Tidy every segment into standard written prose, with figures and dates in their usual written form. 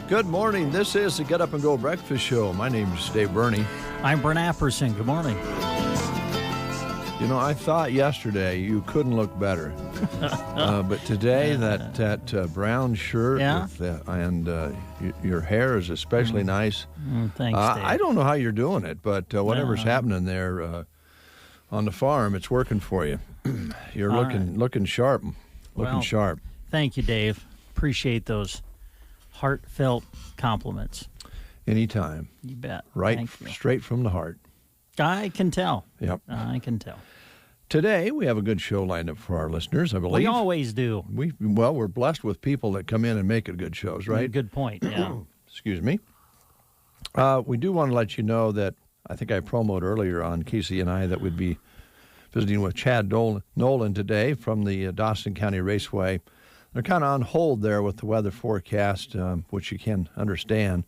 Good morning. This is the Get Up and Go Breakfast Show. My name is Dave Burney. I'm Brent Apperson. Good morning. You know, I thought yesterday you couldn't look better. But today, that brown shirt and your hair is especially nice. Thanks, Dave. I don't know how you're doing it, but whatever's happening there on the farm, it's working for you. You're looking sharp. Sharp. Thank you, Dave. Appreciate those heartfelt compliments. Anytime. You bet. Right, straight from the heart. I can tell. Yep. I can tell. Today, we have a good show lined up for our listeners, I believe. We always do. We're blessed with people that come in and make it good shows, right? Good point, yeah. Excuse me. We do want to let you know that I think I promoted earlier on Casey and I that we'd be visiting with Chad Nolan today from the Dawson County Raceway. They're kind of on hold there with the weather forecast, which you can understand.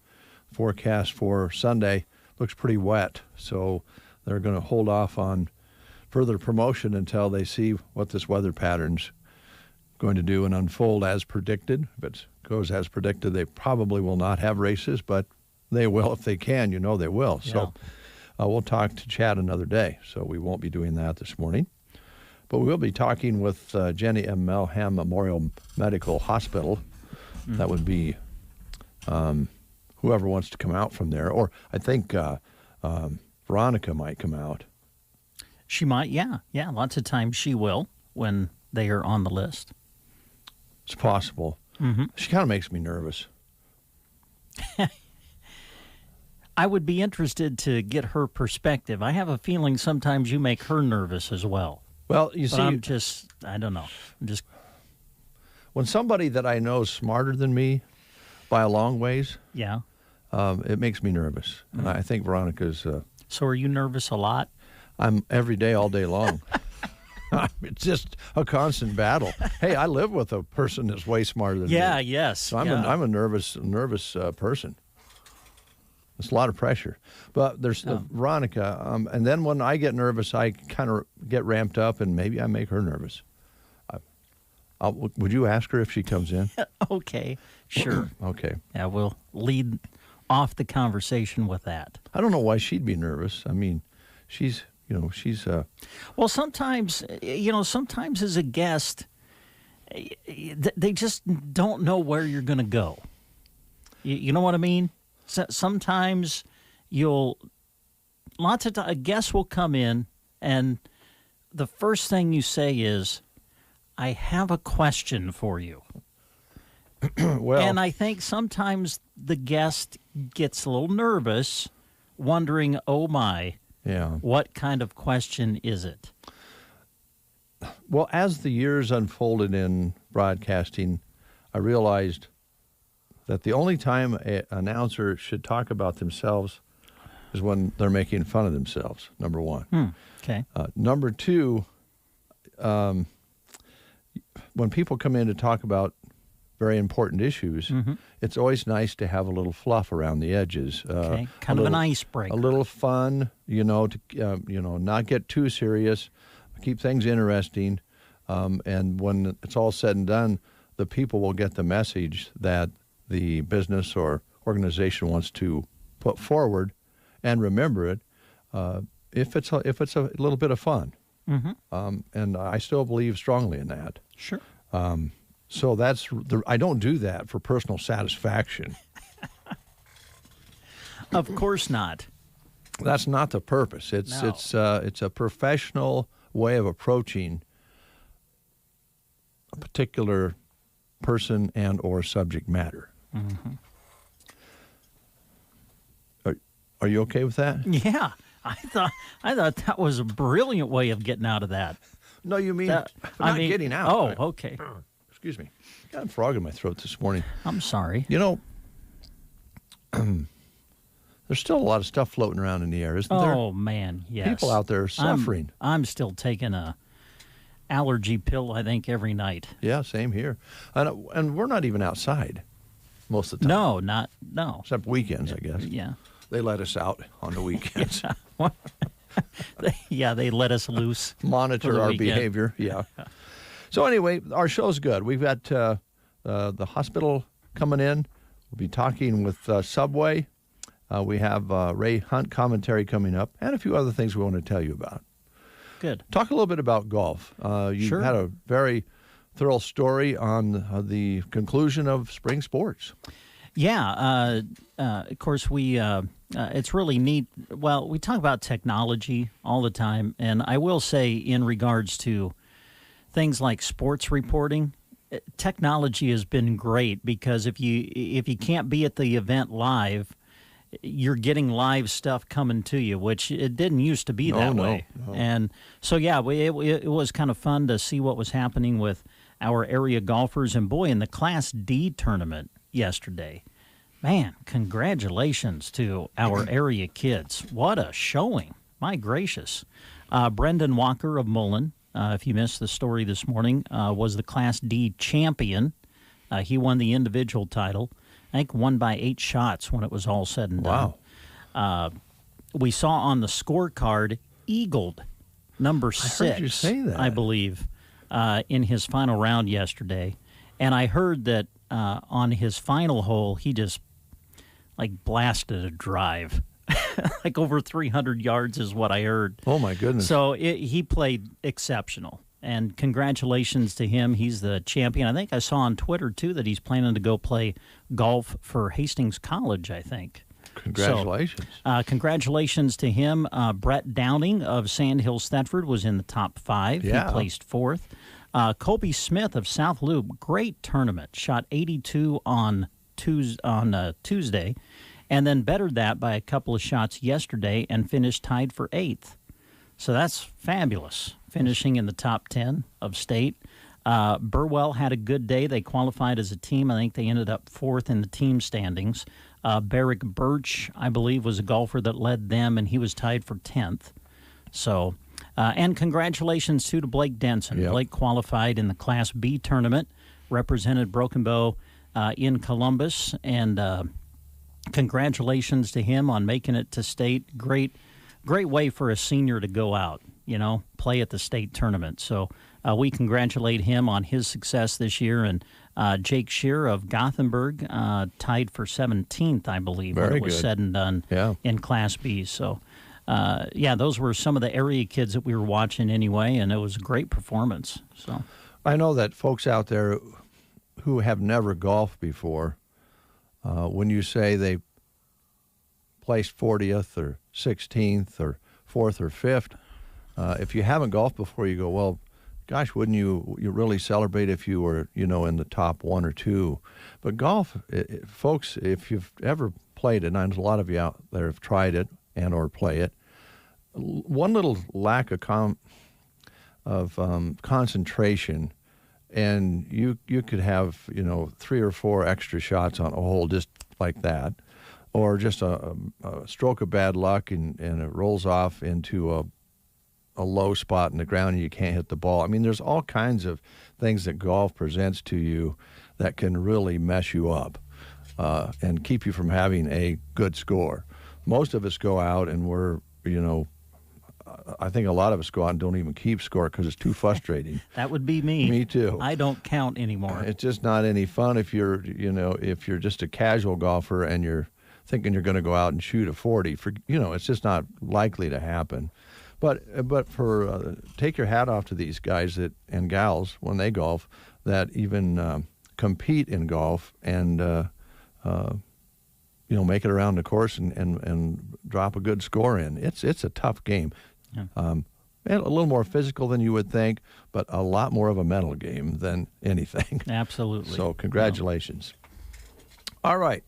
Forecast for Sunday looks pretty wet, so they're going to hold off on further promotion until they see what this weather pattern's going to do and unfold as predicted. If it goes as predicted, they probably will not have races, but they will if they can. You know they will. Yeah. So we'll talk to Chad another day, so we won't be doing that this morning. But we will be talking with Jenny M. Melham Memorial Medical Hospital. Mm-hmm. That would be whoever wants to come out from there. Or I think Veronica might come out. She might, yeah. Yeah, lots of times she will when they are on the list. It's possible. Mm-hmm. She kind of makes me nervous. I would be interested to get her perspective. I have a feeling sometimes you make her nervous as well. Well, you see, I don't know. When somebody that I know is smarter than me by a long ways, it makes me nervous. Mm-hmm. And I think Veronica's. So are you nervous a lot? I'm every day, all day long. It's just a constant battle. Hey, I live with a person that's way smarter than me. Yes. So I'm a nervous person. It's a lot of pressure. But there's Veronica, and then when I get nervous, I kind of get ramped up, and maybe I make her nervous. Would you ask her if she comes in? Okay, sure. Okay. Yeah, we'll lead off the conversation with that. I don't know why she'd be nervous. I mean, she's. Well, sometimes as a guest, they just don't know where you're going to go. You know what I mean? Sometimes a guest will come in, and the first thing you say is, I have a question for you. Well, and I think sometimes the guest gets a little nervous, wondering, oh my, what kind of question is it? Well, as the years unfolded in broadcasting, I realized that the only time an announcer should talk about themselves is when they're making fun of themselves, number one. Okay. Number two, when people come in to talk about very important issues, it's always nice to have a little fluff around the edges. Okay. Kind of an icebreaker. A little fun, to not get too serious, keep things interesting, and when it's all said and done, the people will get the message that the business or organization wants to put forward, and remember it if it's a little bit of fun. Mm-hmm. And I still believe strongly in that. Sure. So I don't do that for personal satisfaction. Of course not. That's not the purpose. It's No. it's a professional way of approaching a particular person and or subject matter. Mm-hmm. Are you okay with that? Yeah, I thought that was a brilliant way of getting out of that. No, you mean That- not getting out. Oh, right? okay. Excuse me. Got a frog in my throat this morning. I'm sorry. You know, there's still a lot of stuff floating around in the air, isn't there? Oh man, yes. People out there are suffering. I'm still taking a allergy pill, I think, every night. Yeah, same here. And we're not even outside most of the time. No. Except weekends, I guess. Yeah. They let us out on the weekends. They let us loose. For Monitor the our weekend. behavior. Yeah. So anyway, our show's good. We've got the hospital coming in. We'll be talking with Subway. We have Ray Hunt commentary coming up, and a few other things we want to tell you about. Good. Talk a little bit about golf. You Sure. had a very thorough story on the conclusion of spring sports. Yeah, of course, it's really neat. Well, we talk about technology all the time, and I will say in regards to things like sports reporting, technology has been great because if you can't be at the event live, you're getting live stuff coming to you, which it didn't used to be that way. No. And so, yeah, it was kind of fun to see what was happening with our area golfers. And boy, in the Class D tournament yesterday, man, congratulations to our area kids. What a showing. My gracious. Brendan Walker of Mullen, if you missed the story this morning, was the Class D champion. He won the individual title. I think won by 8 shots when it was all said and done. Wow. We saw on the scorecard eagled number 6. heard you say that. I believe, in his final round yesterday. And I heard that on his final hole, he just blasted a drive. Like over 300 yards is what I heard. Oh, my goodness. So he played exceptional. And congratulations to him. He's the champion. I think I saw on Twitter, too, that he's planning to go play golf for Hastings College, I think. Congratulations. So, congratulations to him. Brett Downing of Sandhills Thetford was in the top 5. Yeah. He placed 4th. Kobe Smith of South Loop, great tournament. Shot 82 on Tuesday, and then bettered that by a couple of shots yesterday and finished tied for 8th. So that's fabulous, finishing in the top 10 of state. Burwell had a good day. They qualified as a team. I think they ended up 4th in the team standings. Barrick Birch, I believe, was a golfer that led them, and he was tied for 10th. So, and congratulations, too, to Blake Denson. Yep. Blake qualified in the Class B tournament, represented Broken Bow in Columbus, and congratulations to him on making it to state. Great way for a senior to go out, play at the state tournament. So we congratulate him on his success this year. And Jake Shear of Gothenburg tied for 17th, I believe, when Very it was good. said and done in Class B. So, those were some of the area kids that we were watching anyway, and it was a great performance. So I know that folks out there who have never golfed before, when you say they placed 40th or 16th or 4th or 5th, if you haven't golfed before, you go, well, gosh, wouldn't you really celebrate if you were, in the top 1 or 2? But golf, folks, if you've ever played it, and there's a lot of you out there have tried it and or play it, one little lack of concentration, and you could have 3 or 4 extra shots on a hole just like that, or just a stroke of bad luck and it rolls off into a low spot in the ground and you can't hit the ball. I mean, there's all kinds of things that golf presents to you that can really mess you up and keep you from having a good score. Most of us go out and we're, I think a lot of us go out and don't even keep score because it's too frustrating. that would be me. Me too. I don't count anymore. It's just not any fun if you're just a casual golfer and you're thinking you're going to go out and shoot a 40. It's just not likely to happen. But for take your hat off to these guys and gals when they golf that even compete in golf and make it around the course and drop a good score in. It's a tough game. Yeah. And a little more physical than you would think, but a lot more of a mental game than anything. Absolutely. So congratulations. All right.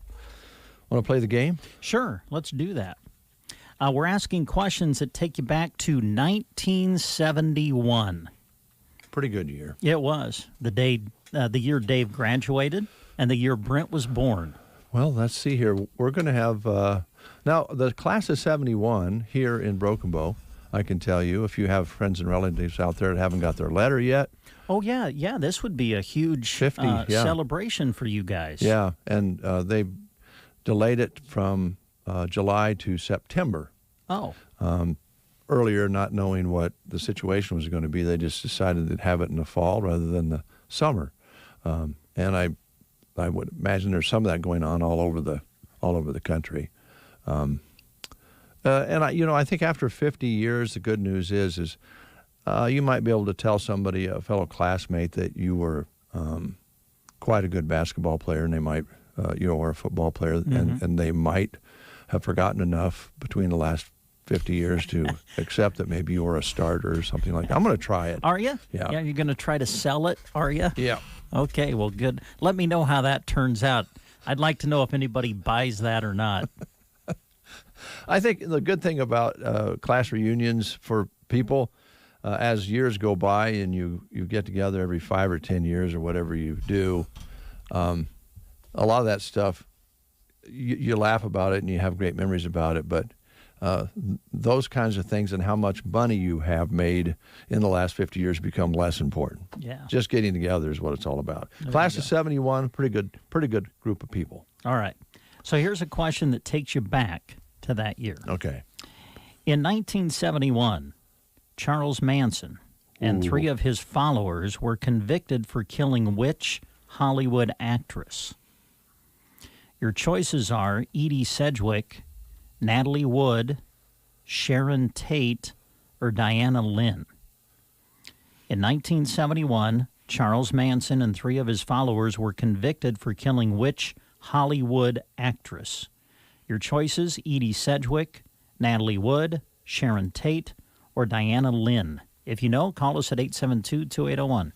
Want to play the game? Sure, let's do that. We're asking questions that take you back to 1971. Pretty good year. It was the year Dave graduated and the year Brent was born. Well, let's see here. We're going to have now the class of 71 here in Broken Bow. I can tell you, if you have friends and relatives out there that haven't got their letter yet. Oh, yeah. This would be a huge 50, yeah. celebration for you guys. Yeah, and they delayed it from July to September. Oh. Earlier, not knowing what the situation was going to be, they just decided to have it in the fall rather than the summer. And I would imagine there's some of that going on all over the country. And I think after 50 years, the good news is you might be able to tell somebody, a fellow classmate, that you were quite a good basketball player, and they might, or a football player, and they might have forgotten enough between the last 50 years to accept that maybe you were a starter or something like that. I'm going to try it. Are you? Yeah. Yeah, you're going to try to sell it, are you? Yeah. Okay, well, good. Let me know how that turns out. I'd like to know if anybody buys that or not. I think the good thing about class reunions for people, as years go by and you get together every 5 or 10 years or whatever you do, a lot of that stuff, you laugh about it and you have great memories about it, but those kinds of things and how much money you have made in the last 50 years become less important. Yeah. Just getting together is what it's all about. Class of 71, pretty good group of people. All right. So here's a question that takes you back to that year. Okay. In 1971, Charles Manson and 3 of his followers were convicted for killing which Hollywood actress? Your choices are Edie Sedgwick, Natalie Wood, Sharon Tate, or Diana Lynn. In 1971, Charles Manson and 3 of his followers were convicted for killing which Hollywood actress? Your choices, Edie Sedgwick, Natalie Wood, Sharon Tate, or Diana Lynn. If you know, call us at 872-2801.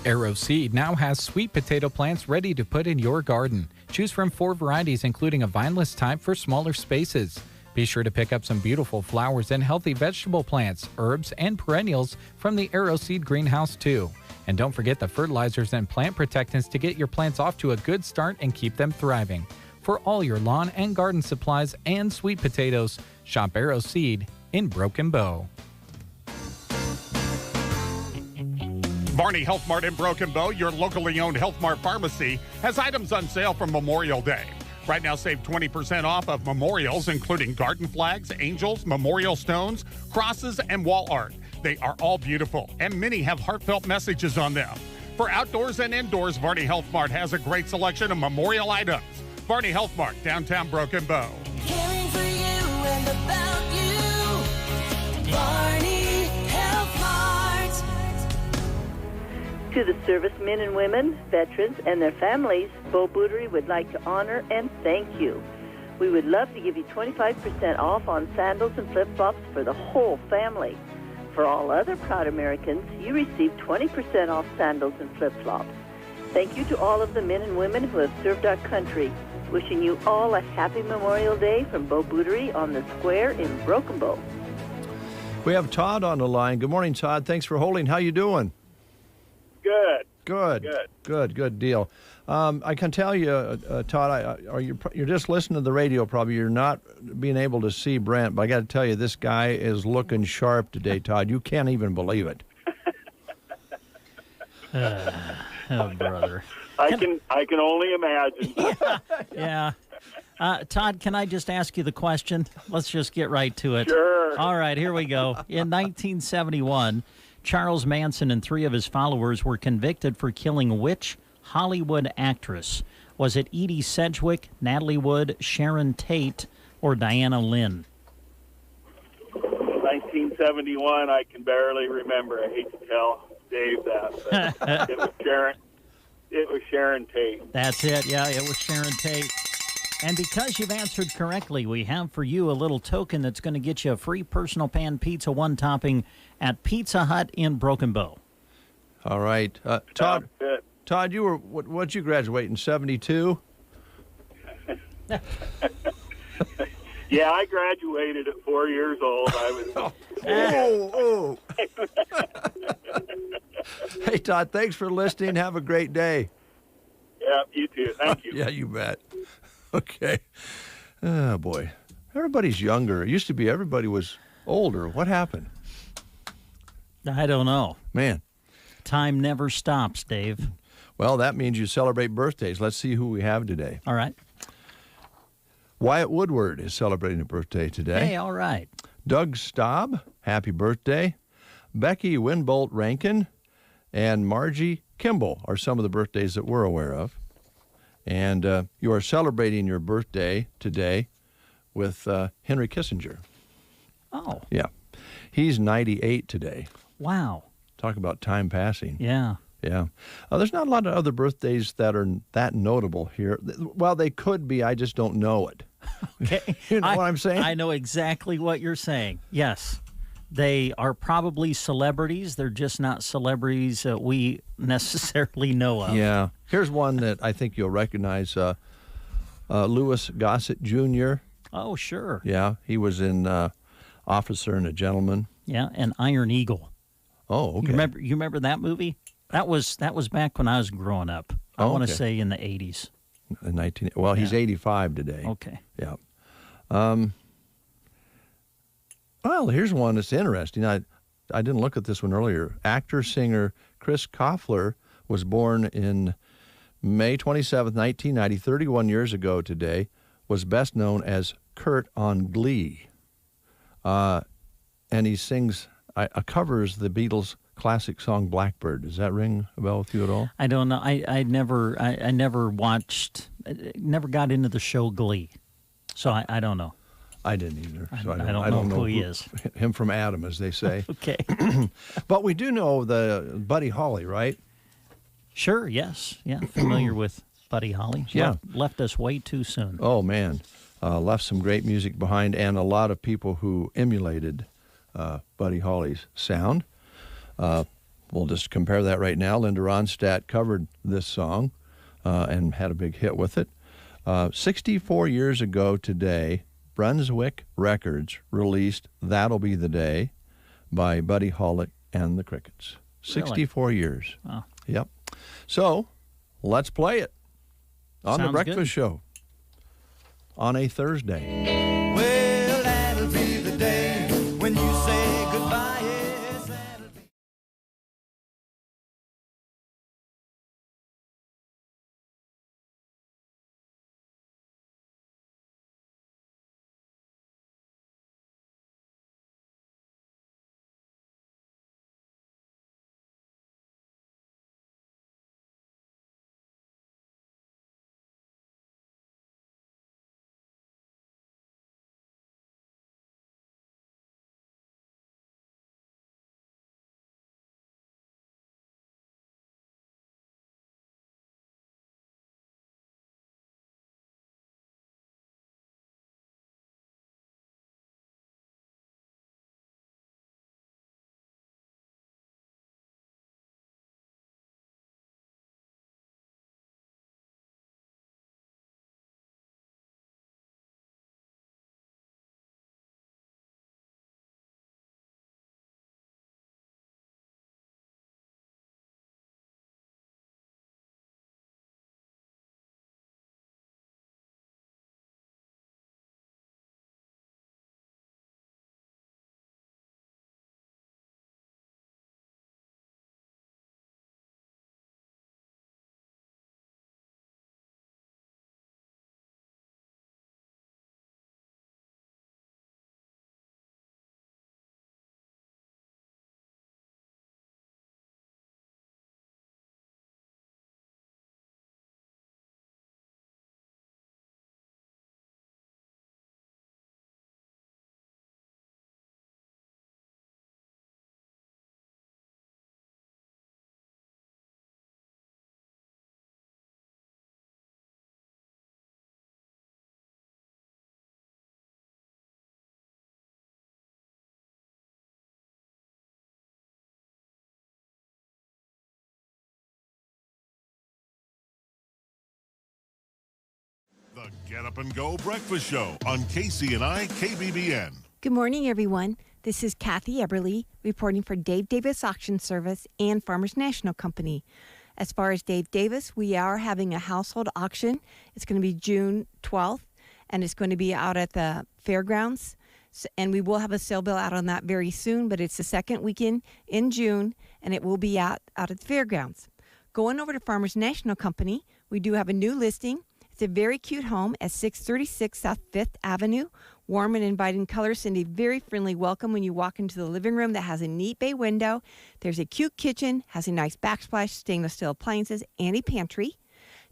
Arrow Seed now has sweet potato plants ready to put in your garden. Choose from 4 varieties, including a vineless type for smaller spaces. Be sure to pick up some beautiful flowers and healthy vegetable plants, herbs, and perennials from the Arrow Seed Greenhouse, too. And don't forget the fertilizers and plant protectants to get your plants off to a good start and keep them thriving. For all your lawn and garden supplies and sweet potatoes, shop Arrow Seed in Broken Bow. Varney Health Mart in Broken Bow, your locally owned Health Mart pharmacy, has items on sale for Memorial Day. Right now, save 20% off of memorials, including garden flags, angels, memorial stones, crosses, and wall art. They are all beautiful, and many have heartfelt messages on them. For outdoors and indoors, Varney Health Mart has a great selection of memorial items. Varney Health Mart, downtown Broken Bow. Caring for you and about you. Varney Health Mart. To the servicemen and women, veterans, and their families, Bo Bootery would like to honor and thank you. We would love to give you 25% off on sandals and flip-flops for the whole family. For all other proud Americans, you receive 20% off sandals and flip-flops. Thank you to all of the men and women who have served our country. Wishing you all a happy Memorial Day from Bo Bootery on the Square in Broken Bow. We have Todd on the line. Good morning, Todd. Thanks for holding. How you doing? Good. Good deal. I can tell you, Todd, you're just listening to the radio probably. You're not being able to see Brent, but I got to tell you, this guy is looking sharp today, Todd. You can't even believe it. Oh, brother. I can only imagine. Yeah. Todd, can I just ask you the question? Let's just get right to it. Sure. All right, here we go. In 1971, Charles Manson and 3 of his followers were convicted for killing which Hollywood actress? Was it Edie Sedgwick, Natalie Wood, Sharon Tate, or Diana Lynn? 1971, I can barely remember. I hate to tell Dave that, but it was Sharon Tate. That's it. Yeah, it was Sharon Tate. And because you've answered correctly, we have for you a little token that's going to get you a free personal pan pizza, one topping at Pizza Hut in Broken Bow. All right. Todd, Sounds good. Todd, you were, what'd you graduate in, 72? Yeah, I graduated at 4 years old. I was. Hey, Todd, thanks for listening. Have a great day. Yeah, you too. Thank you. Yeah, you bet. Okay. Oh, boy. Everybody's younger. It used to be everybody was older. What happened? I don't know. Man. Time never stops, Dave. Well, that means you celebrate birthdays. Let's see who we have today. All right. Wyatt Woodward is celebrating a birthday today. Hey, all right. Doug Staub, happy birthday. Becky Winbolt Rankin and Margie Kimball are some of the birthdays that we're aware of. And you are celebrating your birthday today with Henry Kissinger. Oh, Yeah. He's 98 today. wow. Talk about time passing. Yeah. Yeah. There's not a lot of other birthdays that are that notable here. Well, they could be. I just don't know it. Okay. You know what I'm saying? I know exactly what you're saying. Yes. They are probably celebrities. They're just not celebrities that we necessarily know of. Yeah. Here's one that I think you'll recognize. Louis Gossett Jr. Oh, sure. Yeah. He was in Officer and a Gentleman. Yeah, and Iron Eagle. Oh, okay. You remember that movie? That was back when I was growing up. I Oh, want to okay. say in the 80s. Well, he's Yeah. 85 today. Okay. Yeah. Well, here's one that's interesting. I didn't look at this one earlier. Actor, singer Chris Koffler was born in May 27th, 1990, 31 years ago today, was best known as Kurt on Glee. And he covers the Beatles' classic song Blackbird. Does that ring a bell with you at all? I don't know. I never watched, never got into the show Glee. So I don't know. I didn't either. So I don't know who he is. Him from Adam, as they say. Okay. But we do know the Buddy Holly, right? Sure, yes. Yeah, familiar with Buddy Holly. Yeah. Left us way too soon. Oh, man. Left some great music behind and a lot of people who emulated Buddy Holly's sound. We'll just compare that right now. Linda Ronstadt covered this song and had a big hit with it. 64 years ago today, Brunswick Records released That'll Be the Day by Buddy Holly and the Crickets. 64 years. Wow. Yep. So let's play it on The Sounds Breakfast good. Show on a Thursday. Well, that'll be the day when you say goodbye. The Get Up and Go Breakfast Show on KCNI KBBN. Good morning, everyone. This is Kathy Eberly reporting for Dave Davis Auction Service and Farmers National Company. As far as Dave Davis, we are having a household auction. It's going to be June 12th, and it's going to be out at the fairgrounds. And we will have a sale bill out on that very soon, but it's the second weekend in June, and it will be out at the fairgrounds. Going over to Farmers National Company, we do have a new listing. It's a very cute home at 636 South 5th Avenue. Warm and inviting colors and a very friendly welcome when you walk into the living room that has a neat bay window. There's a cute kitchen, has a nice backsplash, stainless steel appliances, and a pantry.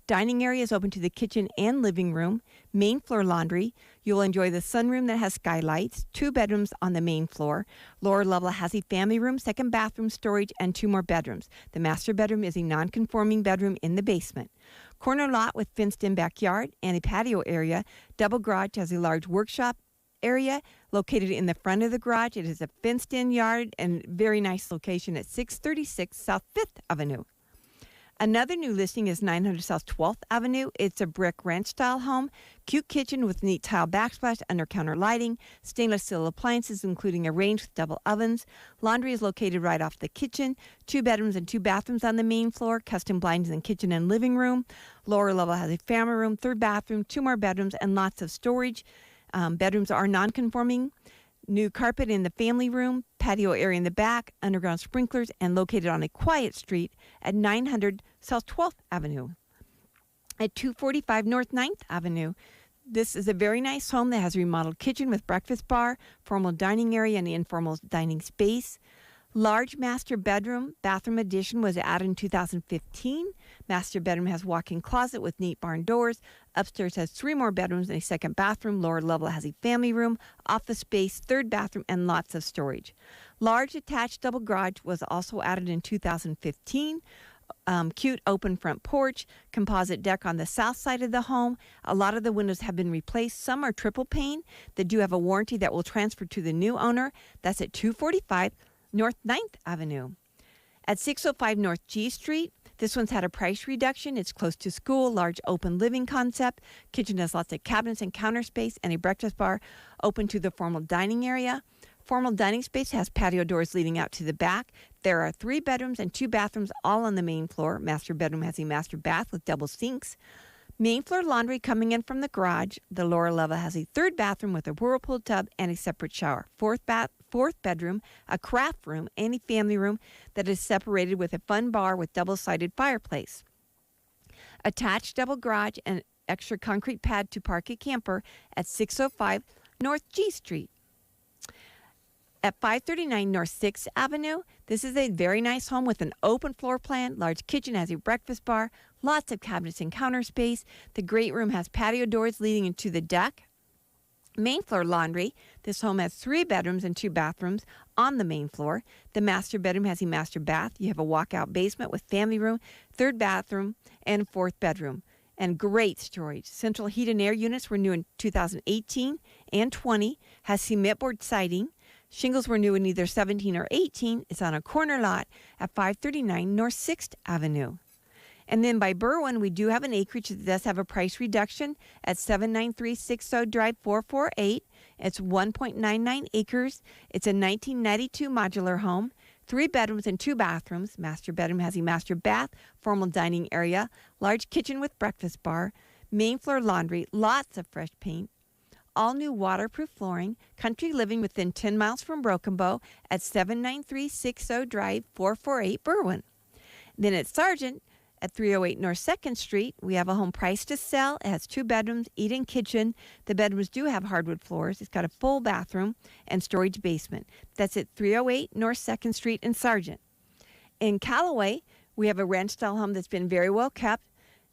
Dining area is open to the kitchen and living room. Main floor laundry. You'll enjoy the sunroom that has skylights. 2 bedrooms on the main floor. Lower level has a family room, second bathroom, storage, and 2 more bedrooms. The master bedroom is a non-conforming bedroom in the basement. Corner lot with fenced-in backyard and a patio area. Double garage has a large workshop area located in the front of the garage. It is a fenced-in yard and very nice location at 636 South 5th Avenue. Another new listing is 900 South 12th Avenue. It's a brick ranch-style home. Cute kitchen with neat tile backsplash, under-counter lighting, stainless steel appliances, including a range with double ovens. Laundry is located right off the kitchen. 2 bedrooms and 2 bathrooms on the main floor. Custom blinds in the kitchen and living room. Lower level has a family room, 3rd bathroom, 2 more bedrooms, and lots of storage. Bedrooms are non-conforming. New carpet in the family room, patio area in the back, underground sprinklers, and located on a quiet street at 900 South 12th Avenue. At 245 North 9th Avenue, this is a very nice home that has a remodeled kitchen with breakfast bar, formal dining area, and informal dining space. Large master bedroom, bathroom addition was added in 2015. Master bedroom has walk-in closet with neat barn doors. Upstairs has 3 more bedrooms and a second bathroom. Lower level has a family room, office space, 3rd bathroom, and lots of storage. Large attached double garage was also added in 2015. Cute open front porch, composite deck on the south side of the home. A lot of the windows have been replaced. Some are triple pane that do have a warranty that will transfer to the new owner. That's at 245 North 9th Avenue. At 605 North G Street, this one's had a price reduction. It's close to school, large open living concept. Kitchen has lots of cabinets and counter space and a breakfast bar open to the formal dining area. Formal dining space has patio doors leading out to the back. There are 3 bedrooms and 2 bathrooms all on the main floor. Master bedroom has a master bath with double sinks. Main floor laundry coming in from the garage. The lower level has a 3rd bathroom with a whirlpool tub and a separate shower. 4th bedroom, a craft room, and a family room that is separated with a fun bar with double-sided fireplace. Attached double garage and extra concrete pad to park a camper at 605 North G Street. At 539 North 6th Avenue, this is a very nice home with an open floor plan. Large kitchen has a breakfast bar, lots of cabinets and counter space. The great room has patio doors leading into the deck. Main floor laundry. This home has 3 bedrooms and 2 bathrooms on the main floor. The master bedroom has a master bath. You have a walkout basement with family room, 3rd bathroom, and 4th bedroom. And great storage. Central heat and air units were new in 2018 and 20. Has cement board siding. Shingles were new in either 17 or 18. It's on a corner lot at 539 North 6th Avenue. And then by Berwyn, we do have an acreage that does have a price reduction at 79360 Drive 448. It's 1.99 acres. It's a 1992 modular home, 3 bedrooms and 2 bathrooms. Master bedroom has a master bath, formal dining area, large kitchen with breakfast bar, main floor laundry, lots of fresh paint, all new waterproof flooring, country living within 10 miles from Broken Bow at 79360 Drive 448 Berwyn. Then at Sargent, at 308 North 2nd Street, we have a home priced to sell. It has 2 bedrooms, eat-in kitchen. The bedrooms do have hardwood floors. It's got a full bathroom and storage basement. That's at 308 North 2nd Street in Sargent. In Callaway, we have a ranch-style home that's been very well kept.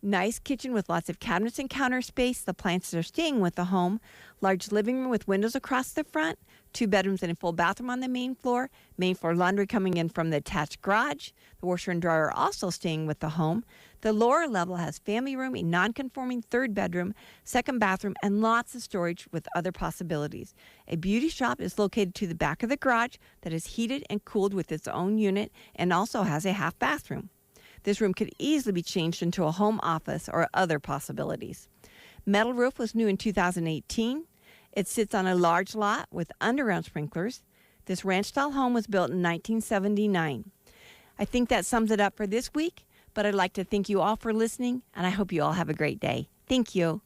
Nice kitchen with lots of cabinets and counter space. The appliances are staying with the home. Large living room with windows across the front. 2 bedrooms and a full bathroom on the main floor. Main floor laundry coming in from the attached garage. The washer and dryer are also staying with the home. The lower level has family room, a non-conforming 3rd bedroom, 2nd bathroom, and lots of storage with other possibilities. A beauty shop is located to the back of the garage that is heated and cooled with its own unit and also has a half bathroom. This room could easily be changed into a home office or other possibilities. Metal roof was new in 2018. It sits on a large lot with underground sprinklers. This ranch-style home was built in 1979. I think that sums it up for this week, but I'd like to thank you all for listening, and I hope you all have a great day. Thank you.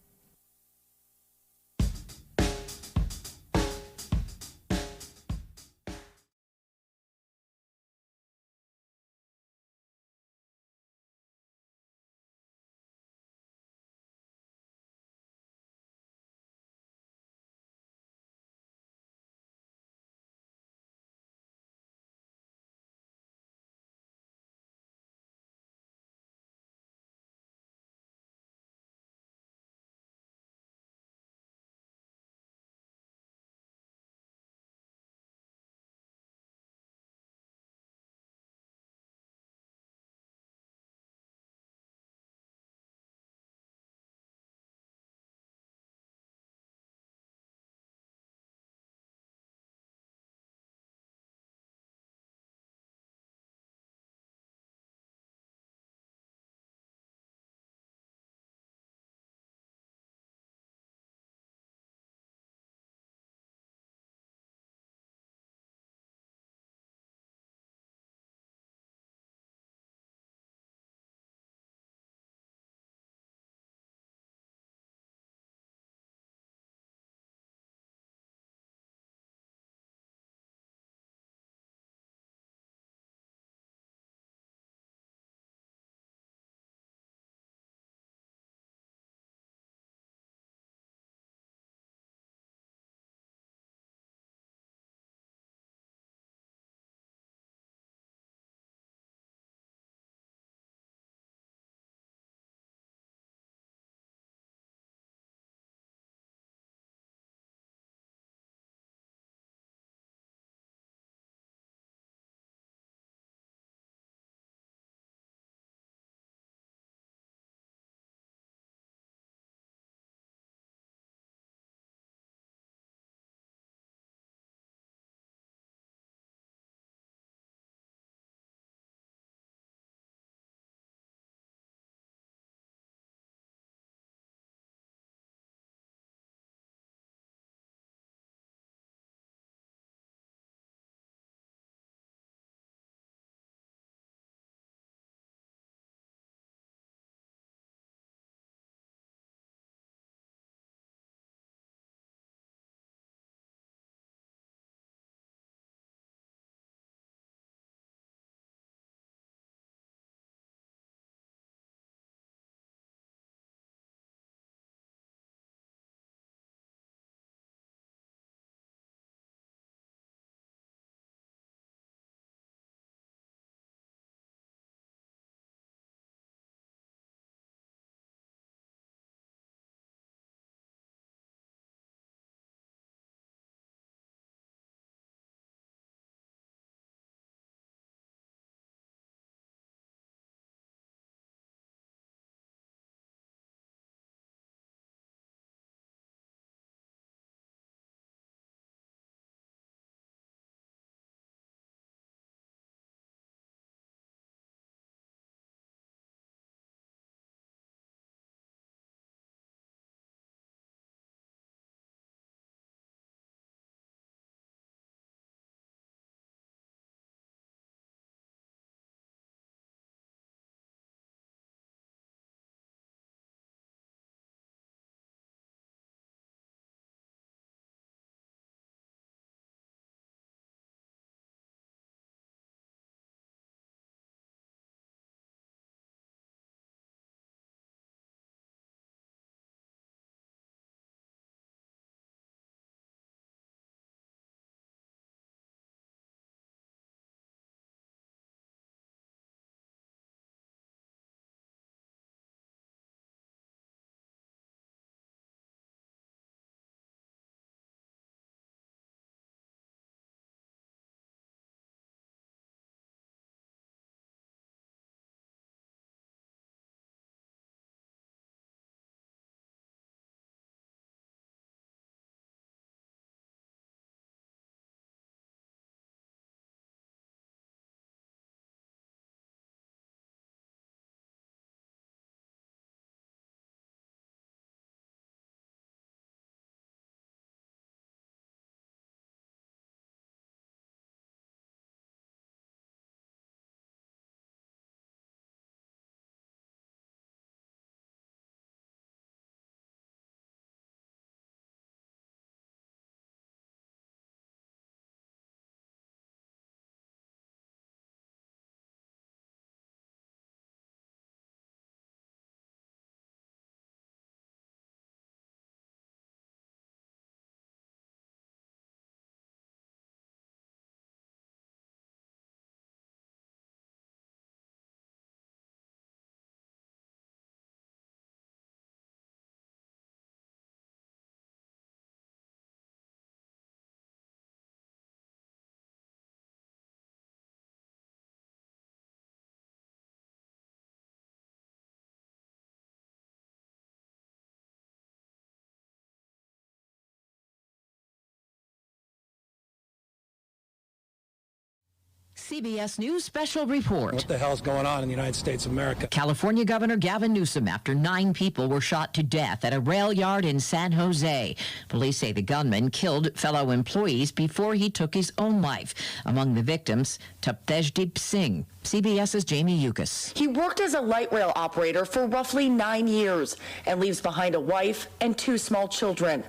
CBS News special report. What the hell's going on in the United States of America? California Governor Gavin Newsom after 9 people were shot to death at a rail yard in San Jose. Police say the gunman killed fellow employees before he took his own life. Among the victims, Taptejdeep Singh. CBS's Jamie Yukas. He worked as a light rail operator for roughly 9 years and leaves behind a wife and 2 small children.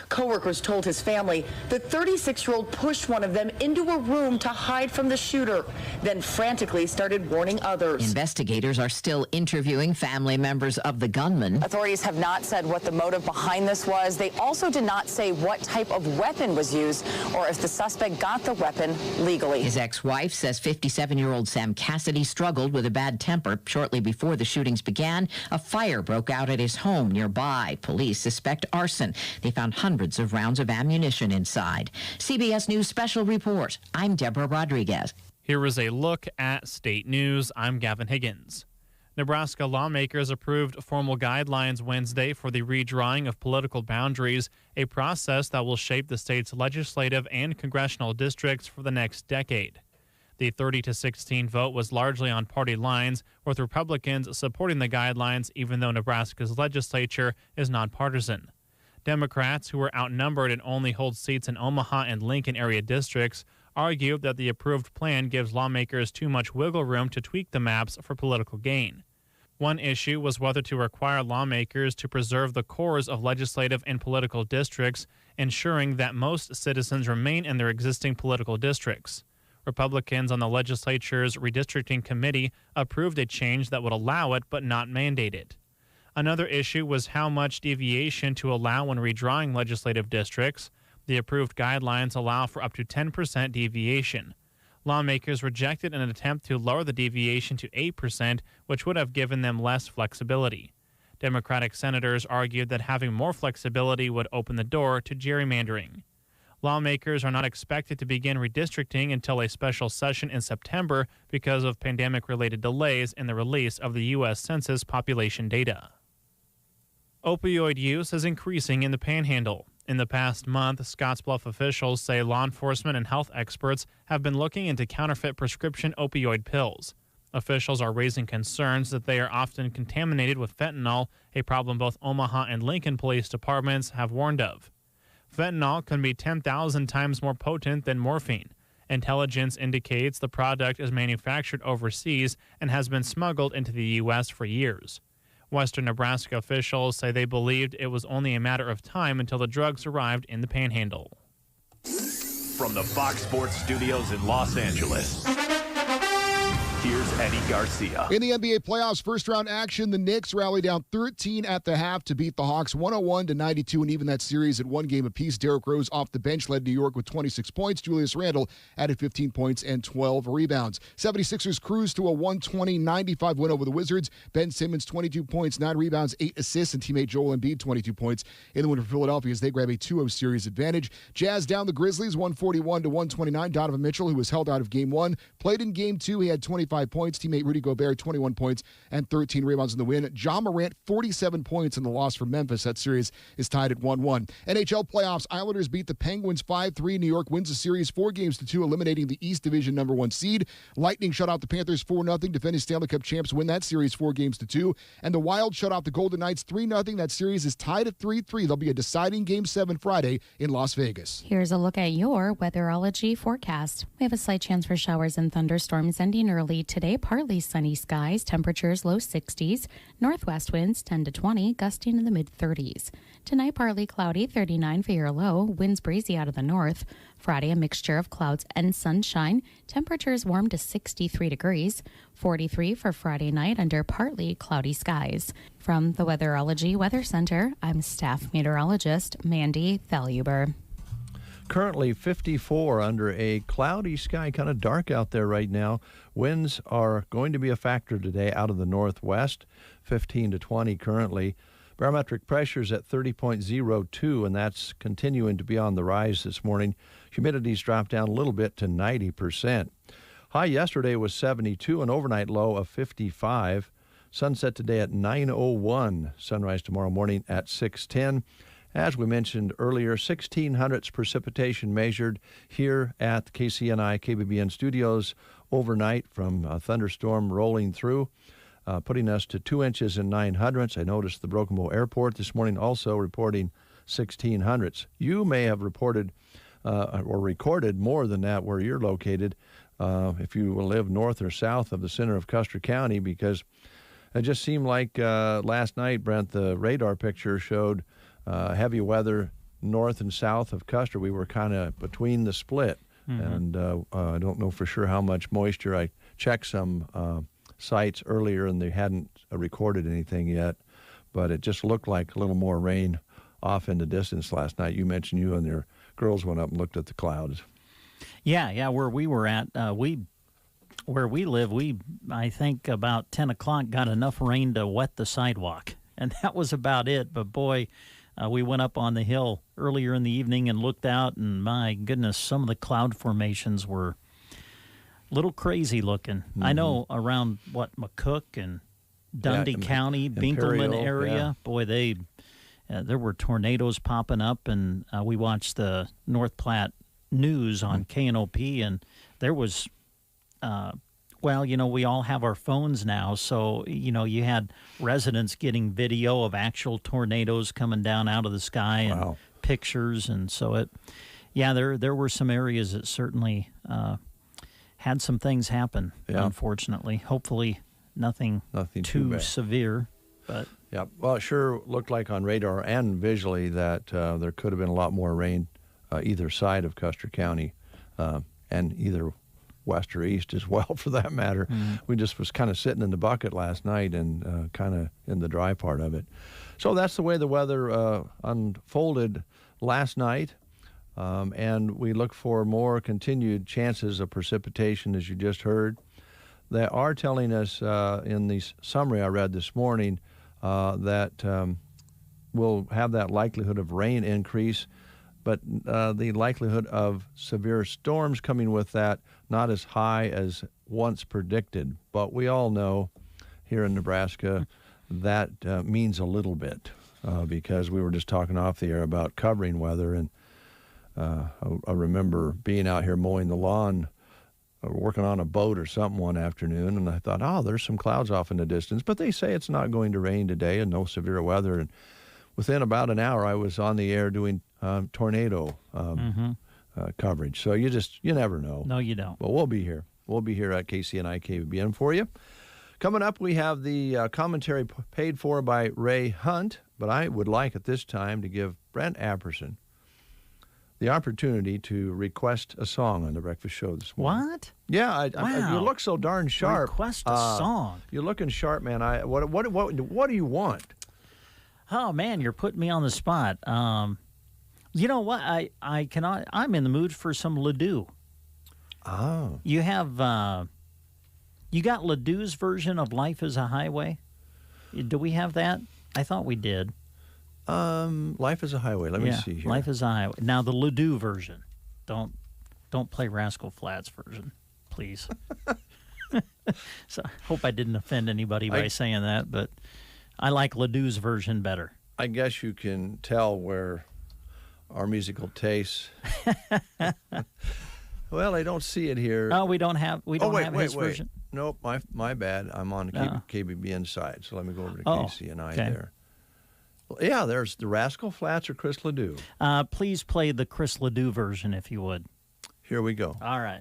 Coworkers told his family the 36-year-old pushed one of them into a room to hide from the shooter, then frantically started warning others. Investigators are still interviewing family members of the gunman. Authorities have not said what the motive behind this was. They also did not say what type of weapon was used or if the suspect got the weapon legally. His ex-wife says 57-year-old Sam Cassidy struggled with a bad temper. Shortly before the shootings began, a fire broke out at his home nearby. Police suspect arson. They found hundreds of rounds of ammunition inside. CBS News special report. I'm Deborah Rodriguez. Here is a look at state news. I'm Gavin Higgins. Nebraska lawmakers approved formal guidelines Wednesday for the redrawing of political boundaries, a process that will shape the state's legislative and congressional districts for the next decade. The 30-16 vote was largely on party lines, with Republicans supporting the guidelines even though Nebraska's legislature is nonpartisan. Democrats, who were outnumbered and only hold seats in Omaha and Lincoln area districts, argue that the approved plan gives lawmakers too much wiggle room to tweak the maps for political gain. One issue was whether to require lawmakers to preserve the cores of legislative and political districts, ensuring that most citizens remain in their existing political districts. Republicans on the legislature's redistricting committee approved a change that would allow it but not mandate it. Another issue was how much deviation to allow when redrawing legislative districts. The approved guidelines allow for up to 10% deviation. Lawmakers rejected an attempt to lower the deviation to 8%, which would have given them less flexibility. Democratic senators argued that having more flexibility would open the door to gerrymandering. Lawmakers are not expected to begin redistricting until a special session in September because of pandemic-related delays in the release of the U.S. Census population data. Opioid use is increasing in the Panhandle. In the past month, Scottsbluff officials say law enforcement and health experts have been looking into counterfeit prescription opioid pills. Officials are raising concerns that they are often contaminated with fentanyl, a problem both Omaha and Lincoln police departments have warned of. Fentanyl can be 10,000 times more potent than morphine. Intelligence indicates the product is manufactured overseas and has been smuggled into the U.S. for years. Western Nebraska officials say they believed it was only a matter of time until the drugs arrived in the Panhandle. From the Fox Sports Studios in Los Angeles, here's Eddie Garcia. In the NBA playoffs first-round action, the Knicks rally down 13 at the half to beat the Hawks 101-92 and even that series at 1 game apiece. Derrick Rose off the bench led New York with 26 points. Julius Randle added 15 points and 12 rebounds. 76ers cruised to a 120-95 win over the Wizards. Ben Simmons, 22 points, 9 rebounds, 8 assists, and teammate Joel Embiid, 22 points in the win for Philadelphia as they grab a 2-0 series advantage. Jazz down the Grizzlies 141-129. Donovan Mitchell, who was held out of Game 1, played in Game 2. He had 25 points. Teammate Rudy Gobert, 21 points and 13 rebounds in the win. Ja Morant, 47 points in the loss for Memphis. That series is tied at 1-1. NHL playoffs, Islanders beat the Penguins 5-3. New York wins the series 4-2, eliminating the East Division #1 seed. Lightning shut out the Panthers 4-0. Defending Stanley Cup champs win that series 4-2. And the Wild shut out the Golden Knights 3-0. That series is tied at 3-3. There'll be a deciding Game 7 Friday in Las Vegas. Here's a look at your weatherology forecast. We have a slight chance for showers and thunderstorms ending early today. Partly sunny skies, temperatures low 60s, northwest winds 10 to 20, gusting in the mid 30s. Tonight, partly cloudy, 39 for your low, winds breezy out of the north. Friday, a mixture of clouds and sunshine, temperatures warm to 63 degrees, 43 for Friday night under partly cloudy skies. From the Weatherology Weather Center, I'm staff meteorologist Mandy Thaluber. Currently 54 under a cloudy sky, kind of dark out there right now. Winds are going to be a factor today out of the northwest, 15 to 20 currently. Barometric pressures at 30.02, and that's continuing to be on the rise this morning. Humidity's dropped down a little bit to 90%. High yesterday was 72, an overnight low of 55. Sunset today at 9:01. Sunrise tomorrow morning at 6:10. As we mentioned earlier, 1,600 precipitation measured here at KCNI KBBN studios overnight from a thunderstorm rolling through, putting us to 2 inches and 9 hundredths. I noticed the Broken Bow Airport this morning also reporting 16 hundredths. You may have reported or recorded more than that where you're located if you live north or south of the center of Custer County, because it just seemed like last night, Brent, the radar picture showed heavy weather north and south of Custer. We were kind of between the split, and I don't know for sure how much moisture. I checked some sites earlier, and they hadn't recorded anything yet, but it just looked like a little more rain off in the distance last night. You mentioned you and your girls went up and looked at the clouds. Yeah, where we were at, where we live, I think about 10 o'clock got enough rain to wet the sidewalk, and that was about it. But boy, we went up on the hill earlier in the evening and looked out, and my goodness, some of the cloud formations were a little crazy looking. I know around, McCook and Dundee County, Binkelman area, boy, there were tornadoes popping up, and we watched the North Platte News on KNOP, and there was, we all have our phones now, so, you had residents getting video of actual tornadoes coming down out of the sky and pictures, and so there were some areas that certainly had some things happen, unfortunately. Hopefully nothing too severe, but... Yeah, well, it sure looked like on radar and visually that there could have been a lot more rain either side of Custer County and either west or east as well, for that matter. We just was kind of sitting in the bucket last night and kind of in the dry part of it. So that's the way the weather unfolded last night, and we look for more continued chances of precipitation, as you just heard. They are telling us in the summary I read this morning that we'll have that likelihood of rain increase, but the likelihood of severe storms coming with that not as high as once predicted. But we all know here in Nebraska that means a little bit because we were just talking off the air about covering weather, and I remember being out here mowing the lawn, working on a boat or something one afternoon, and I thought, there's some clouds off in the distance, but they say it's not going to rain today and no severe weather. And within about an hour, I was on the air doing tornado coverage. So you never know. No, you don't. But we'll be here. We'll be here at KCNI KBBN for you. Coming up, we have the commentary paid for by Ray Hunt, but I would like at this time to give Brent Apperson the opportunity to request a song on the Breakfast Show this morning. What? Yeah, wow. You look so darn sharp. Request a song. You're looking sharp, man. What do you want? Oh man, you're putting me on the spot. You know what? I cannot. I'm in the mood for some Ledoux. Oh. You have. You got Ledoux's version of "Life Is a Highway." Do we have that? I thought we did. Life is a Highway. Let me see here. Life is a Highway. Now the Ledoux version. Don't play Rascal Flatts version, please. So I hope I didn't offend anybody by saying that, but I like Ledoux's version better. I guess you can tell where our musical tastes. Well, I don't see it here. Oh, we don't have his version. Nope, my bad. I'm on the KBBN side, so let me go over to KCNI there. Well, yeah, there's the Rascal Flatts or Chris Ledoux. Please play the Chris Ledoux version, if you would. Here we go. All right.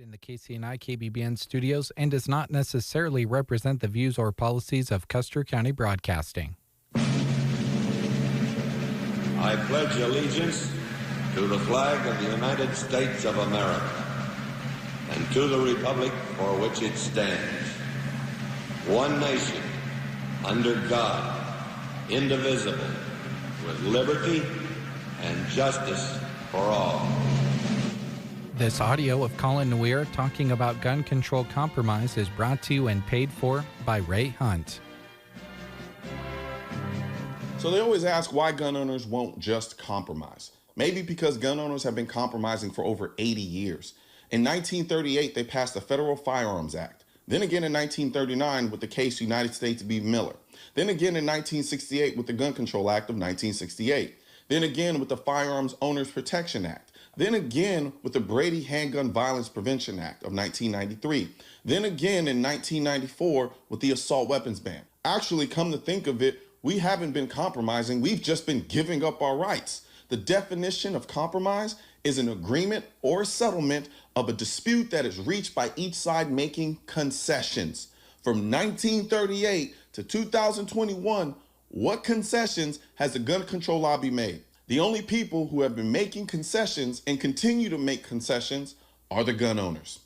in the KCNI KBBN studios and does not necessarily represent the views or policies of Custer County Broadcasting. I pledge allegiance to the flag of the United States of America and to the republic for which it stands, one nation, under God, indivisible, with liberty and justice for all. This audio of Colin Weir talking about gun control compromise is brought to you and paid for by Ray Hunt. So they always ask why gun owners won't just compromise. Maybe because gun owners have been compromising for over 80 years. In 1938, they passed the Federal Firearms Act. Then again in 1939 with the case United States v. Miller. Then again in 1968 with the Gun Control Act of 1968. Then again with the Firearms Owners Protection Act. Then again with the Brady Handgun Violence Prevention Act of 1993. Then again in 1994 with the Assault Weapons Ban. Actually, come to think of it, we haven't been compromising, we've just been giving up our rights. The definition of compromise is an agreement or a settlement of a dispute that is reached by each side making concessions. From 1938 to 2021, what concessions has the gun control lobby made? The only people who have been making concessions and continue to make concessions are the gun owners.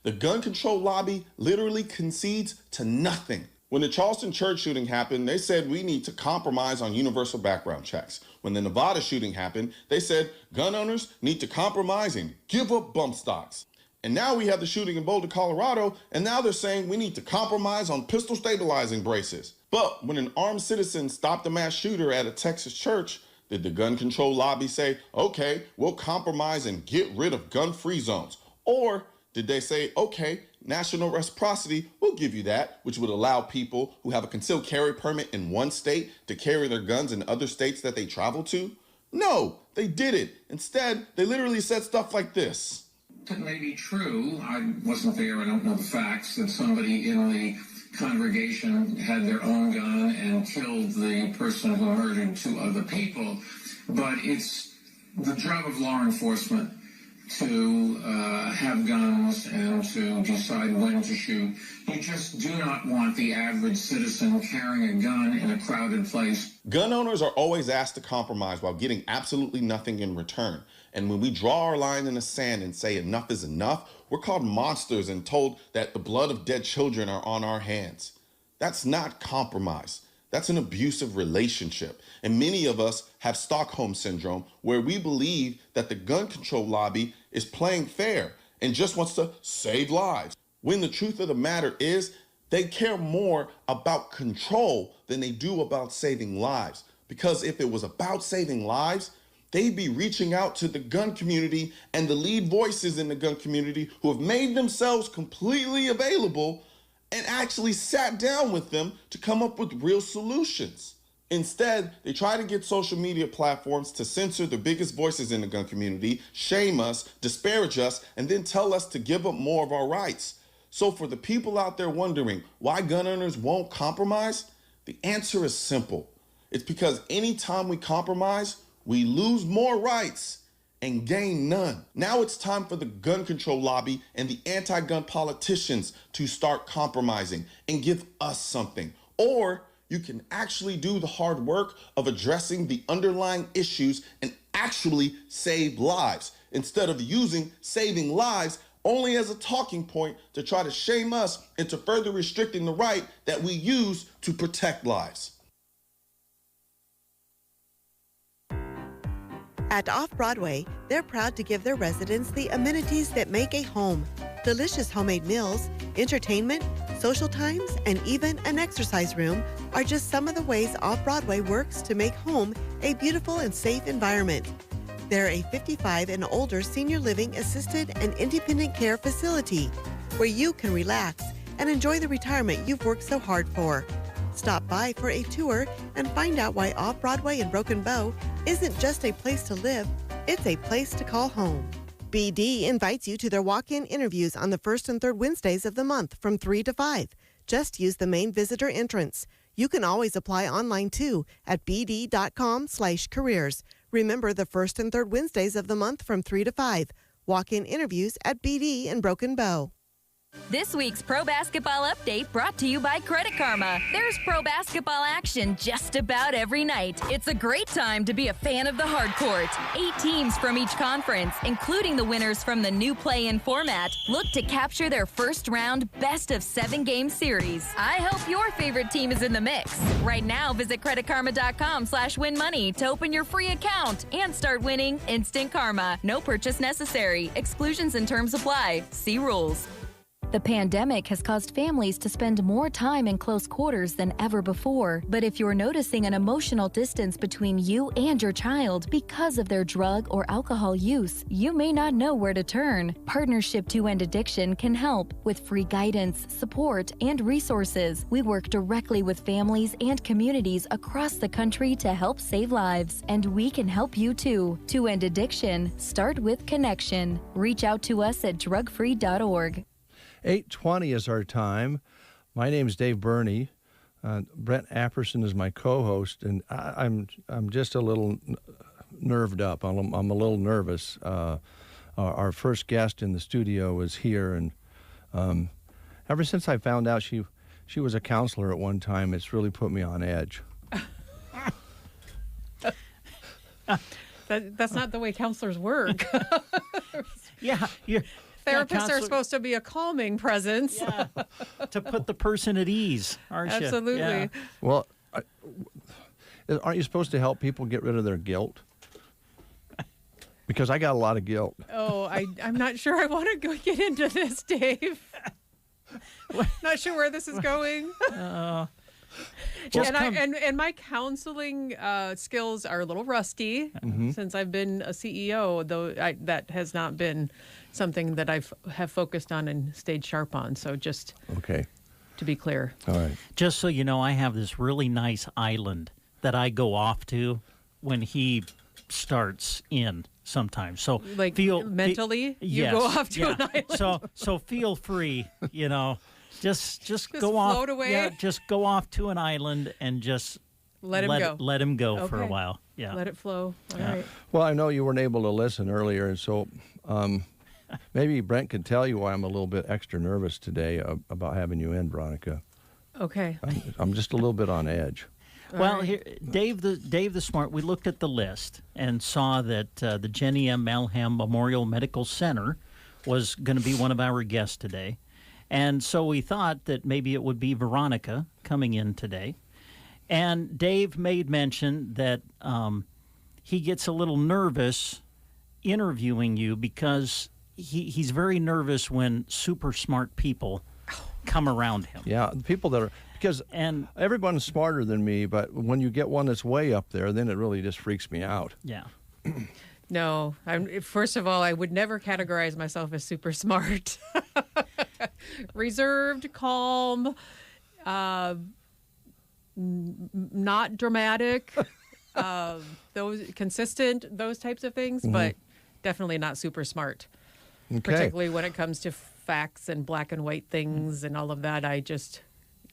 The gun control lobby literally concedes to nothing. When the Charleston church shooting happened, they said we need to compromise on universal background checks. When the Nevada shooting happened, they said gun owners need to compromise and give up bump stocks. And now we have the shooting in Boulder, Colorado, and now they're saying we need to compromise on pistol stabilizing braces. But when an armed citizen stopped a mass shooter at a Texas church, did the gun control lobby say, okay, we'll compromise and get rid of gun-free zones? Or did they say, okay, national reciprocity, we'll give you that, which would allow people who have a concealed carry permit in one state to carry their guns in other states that they travel to? No, they didn't. Instead, they literally said stuff like this. It may be true, I wasn't there, I don't know the facts, that somebody in the congregation had their own gun and killed the person who murdered two other people, but it's the job of law enforcement to have guns and to decide when to shoot. You just do not want the average citizen carrying a gun in a crowded place. Gun owners are always asked to compromise while getting absolutely nothing in return. And when we draw our line in the sand and say enough is enough, we're called monsters and told that the blood of dead children are on our hands. That's not compromise. That's an abusive relationship. And many of us have Stockholm Syndrome, where we believe that the gun control lobby is playing fair and just wants to save lives. When the truth of the matter is, they care more about control than they do about saving lives. Because if it was about saving lives, they'd be reaching out to the gun community and the lead voices in the gun community who have made themselves completely available and actually sat down with them to come up with real solutions. Instead, they try to get social media platforms to censor the biggest voices in the gun community, shame us, disparage us, and then tell us to give up more of our rights. So for the people out there wondering why gun owners won't compromise, the answer is simple. It's because anytime we compromise, we lose more rights and gain none. Now it's time for the gun control lobby and the anti-gun politicians to start compromising and give us something. Or you can actually do the hard work of addressing the underlying issues and actually save lives, instead of using saving lives only as a talking point to try to shame us into further restricting the right that we use to protect lives. At Off-Broadway, they're proud to give their residents the amenities that make a home. Delicious homemade meals, entertainment, social times, and even an exercise room are just some of the ways Off-Broadway works to make home a beautiful and safe environment. They're a 55 and older senior living assisted and independent care facility where you can relax and enjoy the retirement you've worked so hard for. Stop by for a tour and find out why Off-Broadway in Broken Bow isn't just a place to live, it's a place to call home. BD invites you to their walk-in interviews on the first and third Wednesdays of the month from 3 to 5. Just use the main visitor entrance. You can always apply online too at bd.com/careers. Remember the first and third Wednesdays of the month from 3 to 5. Walk-in interviews at BD in Broken Bow. This week's Pro Basketball Update brought to you by Credit Karma. There's pro basketball action just about every night. It's a great time to be a fan of the hard court. 8 teams from each conference, including the winners from the new play-in format, look to capture their first round best-of-7 game series. I hope your favorite team is in the mix. Right now, visit creditkarma.com/winmoney to open your free account and start winning instant karma. No purchase necessary. Exclusions and terms apply. See rules. The pandemic has caused families to spend more time in close quarters than ever before. But if you're noticing an emotional distance between you and your child because of their drug or alcohol use, you may not know where to turn. Partnership to End Addiction can help with free guidance, support, and resources. We work directly with families and communities across the country to help save lives. And we can help you too. To End Addiction, start with connection. Reach out to us at drugfree.org. 8:20 is our time. My name is Dave Burney. Brent Apperson is my co-host, and I'm just a little nerved up. I'm a little nervous. Our first guest in the studio was here, and ever since I found out she was a counselor at one time, it's really put me on edge. That's not the way counselors work. Yeah, therapists are supposed to be a calming presence. Yeah, to put the person at ease, aren't you? Absolutely. Yeah. Well, aren't you supposed to help people get rid of their guilt? Because I got a lot of guilt. Oh, I'm not sure I want to go get into this, Dave. Not sure where this is going. And my counseling skills are a little rusty since I've been a CEO, though that has not been something that have focused on and stayed sharp on. So just to be clear. All right. Just so you know, I have this really nice island that I go off to when he starts in sometimes. So like mentally, you go off to an island. So feel free, Just float go off. away. Yeah, just go off to an island and just let him go for a while. Yeah, let it flow. All right. Well, I know you weren't able to listen earlier, and so maybe Brent can tell you why I'm a little bit extra nervous today about having you in, Veronica. Okay. I'm just a little bit on edge. Well, here, Dave the Smart, we looked at the list and saw that the Jenny M. Malham Memorial Medical Center was going to be one of our guests today. And so we thought that maybe it would be Veronica coming in today. And Dave made mention that he gets a little nervous interviewing you because he's very nervous when super smart people come around him. Yeah, the people that are, because everyone's smarter than me, but when you get one that's way up there, then it really just freaks me out. Yeah. No, first of all, I would never categorize myself as super smart. Reserved, calm, not dramatic, those consistent, those types of things, but definitely not super smart. Okay. Particularly when it comes to facts and black and white things and all of that. I just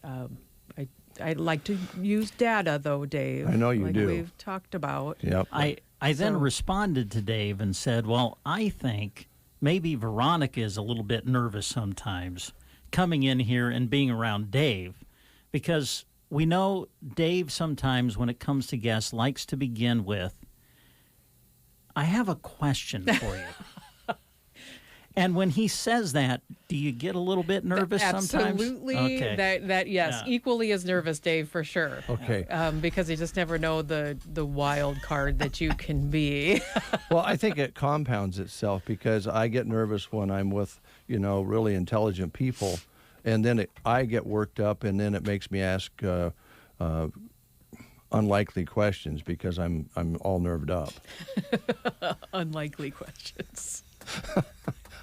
I like to use data, though, Dave. I know you do. We've talked about. Yep. I then responded to Dave and said, well, I think maybe Veronica is a little bit nervous sometimes coming in here and being around Dave, because we know Dave sometimes when it comes to guests likes to begin with, I have a question for you. And when he says that, do you get a little bit nervous sometimes? Absolutely. Okay. That yes, Yeah. Equally as nervous, Dave, for sure. Okay. Because you just never know the wild card that you can be. Well, I think it compounds itself because I get nervous when I'm with, really intelligent people, and then I get worked up, and then it makes me ask unlikely questions because I'm all nerved up. Unlikely questions.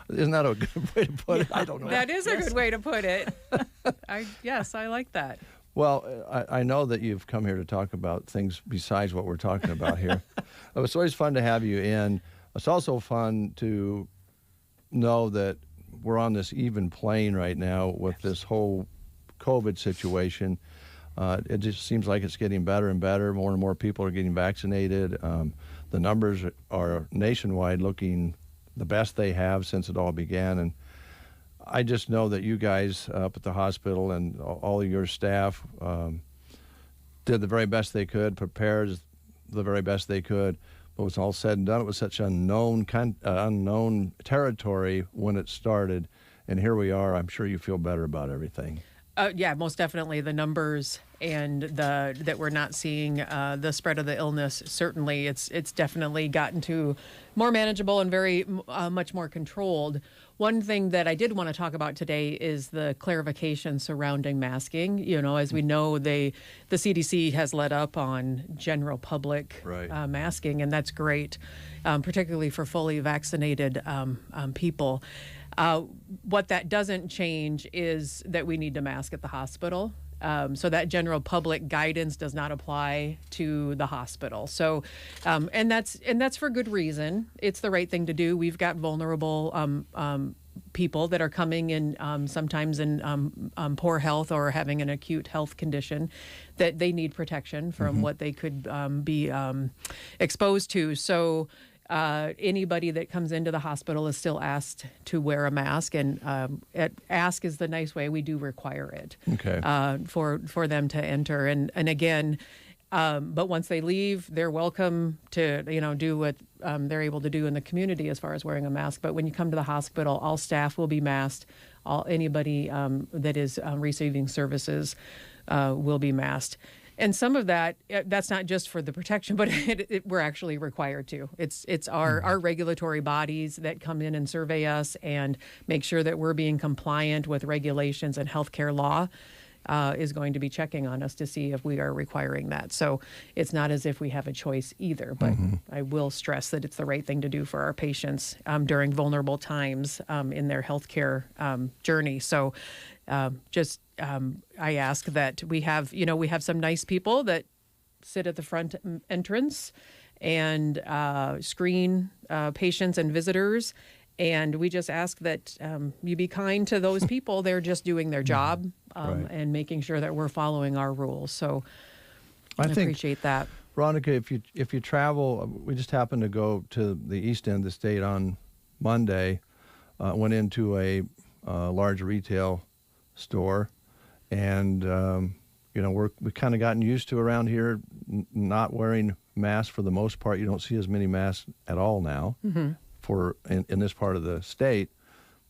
Isn't that a good way to put it? I don't know. That is a good way to put it. Yes, I like that. Well, I know that you've come here to talk about things besides what we're talking about here. It's always fun to have you in. It's also fun to know that we're on this even plane right now with this whole COVID situation. It just seems like it's getting better and better. More and more people are getting vaccinated. The numbers are nationwide looking the best they have since it all began. And I just know that you guys up at the hospital and all of your staff did the very best they could, prepared the very best they could. But when it's all said and done, it was such unknown territory when it started. And here we are. I'm sure you feel better about everything. Yeah, most definitely. The numbers and that we're not seeing the spread of the illness. Certainly, it's definitely gotten to more manageable and very much more controlled. One thing that I did want to talk about today is the clarification surrounding masking. You know, as we know, the CDC has let up on general public masking, and that's great, particularly for fully vaccinated people. What that doesn't change is that we need to mask at the hospital. So that general public guidance does not apply to the hospital. So, and that's for good reason. It's the right thing to do. We've got vulnerable people that are coming in sometimes in poor health or having an acute health condition that they need protection from what they could be exposed to. So anybody that comes into the hospital is still asked to wear a mask, and ask is the nice way. We do require it for them to enter. And again, but once they leave, they're welcome to do what they're able to do in the community as far as wearing a mask. But when you come to the hospital, all staff will be masked. Anybody that is receiving services will be masked. And some of that's not just for the protection, but we're actually required to. It's our regulatory bodies that come in and survey us and make sure that we're being compliant with regulations and healthcare law is going to be checking on us to see if we are requiring that. So it's not as if we have a choice either, but I will stress that it's the right thing to do for our patients during vulnerable times in their healthcare journey. So I ask that we have some nice people that sit at the front entrance and screen patients and visitors. And we just ask that you be kind to those people. They're just doing their job and making sure that we're following our rules. So I appreciate that. Veronica, if you travel, we just happened to go to the east end of the state on Monday, went into a large retail store, and we've kind of gotten used to around here not wearing masks for the most part. You don't see as many masks at all now in this part of the state,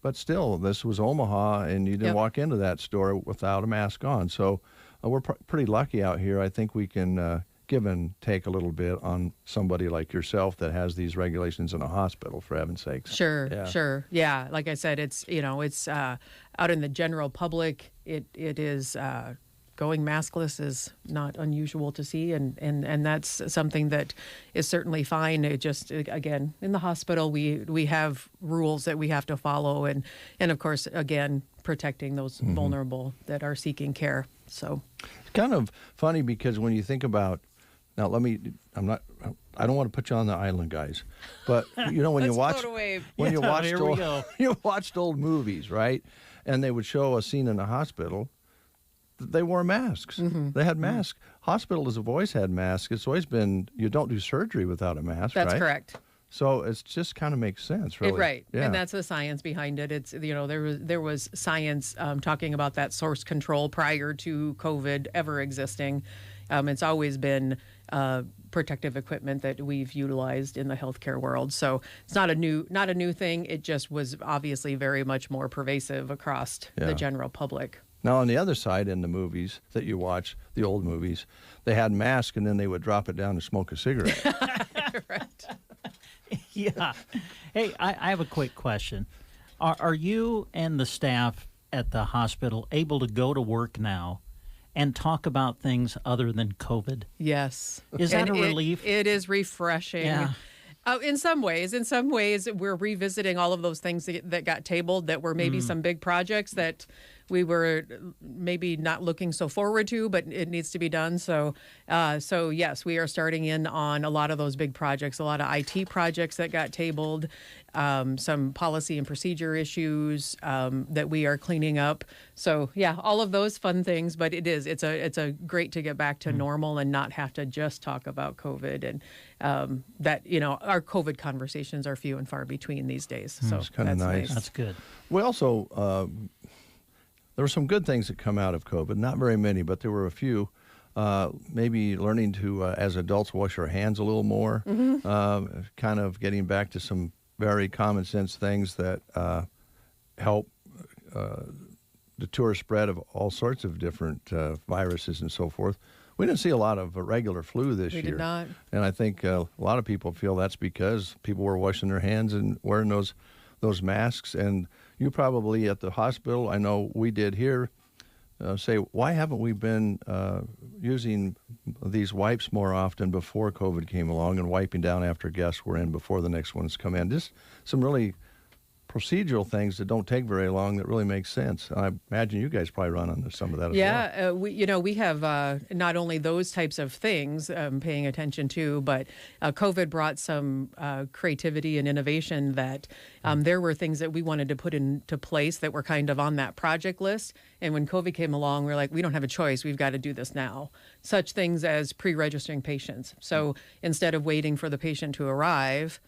but still, this was Omaha, and you didn't walk into that store without a mask on. So we're pretty lucky out here. I think we can give and take a little bit on somebody like yourself that has these regulations in a hospital, for heaven's sakes. Sure. Yeah, like I said, it's out in the general public. It is going maskless is not unusual to see, and that's something that is certainly fine. It just, again, in the hospital, we have rules that we have to follow, and of course, again, protecting those vulnerable that are seeking care. So it's kind of funny because when you think about, now I don't want to put you on the island, guys, but when you watched old movies, right, and they would show a scene in a hospital, they wore masks. They had masks. Hospitals have always had masks. It's always been, you don't do surgery without a mask, That's correct. So it just kind of makes sense, really. Right. Yeah. And that's the science behind it. It's, there was science talking about that source control prior to COVID ever existing. It's always been protective equipment that we've utilized in the healthcare world. So it's not a new thing. It just was obviously very much more pervasive across the general public. Now, on the other side, in the movies that you watch, the old movies, they had masks and then they would drop it down and smoke a cigarette. Right. Yeah. Hey, I have a quick question. Are you and the staff at the hospital able to go to work now and talk about things other than COVID? Yes. Is that a relief? It is refreshing. Yeah. In some ways, we're revisiting all of those things that got tabled that were maybe some big projects that we were maybe not looking so forward to, but it needs to be done. So yes, we are starting in on a lot of those big projects, a lot of IT projects that got tabled, some policy and procedure issues that we are cleaning up. So yeah, all of those fun things. But it's a great to get back to normal and not have to just talk about COVID, and that our COVID conversations are few and far between these days. So it's kind of nice. That's good. We also there were some good things that come out of COVID. Not very many, but there were a few. Maybe learning to, as adults, wash our hands a little more. Kind of getting back to some very common sense things that help deter spread of all sorts of different viruses and so forth. We didn't see a lot of regular flu this year. We did not. And I think a lot of people feel that's because people were washing their hands and wearing those masks. And you probably at the hospital, I know we did here, say, why haven't we been using these wipes more often before COVID came along and wiping down after guests were in before the next ones come in? Just some really procedural things that don't take very long that really make sense. I imagine you guys probably run into some of that as well. We have not only those types of things paying attention to, but COVID brought some creativity and innovation that there were things that we wanted to put into place that were kind of on that project list. And when COVID came along, we were like, we don't have a choice. We've got to do this now. Such things as pre-registering patients. So instead of waiting for the patient to arrive,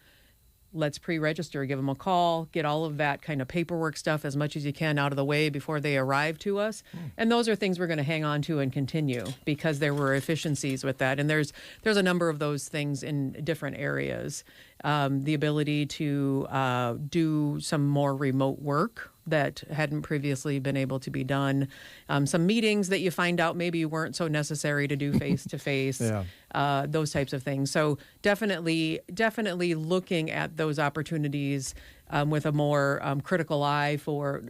let's pre-register, give them a call, get all of that kind of paperwork stuff as much as you can out of the way before they arrive to us. And those are things we're going to hang on to and continue because there were efficiencies with that. And there's a number of those things in different areas. The ability to do some more remote work that hadn't previously been able to be done. Some meetings that you find out maybe weren't so necessary to do face-to-face, those types of things. So definitely looking at those opportunities with a more critical eye for,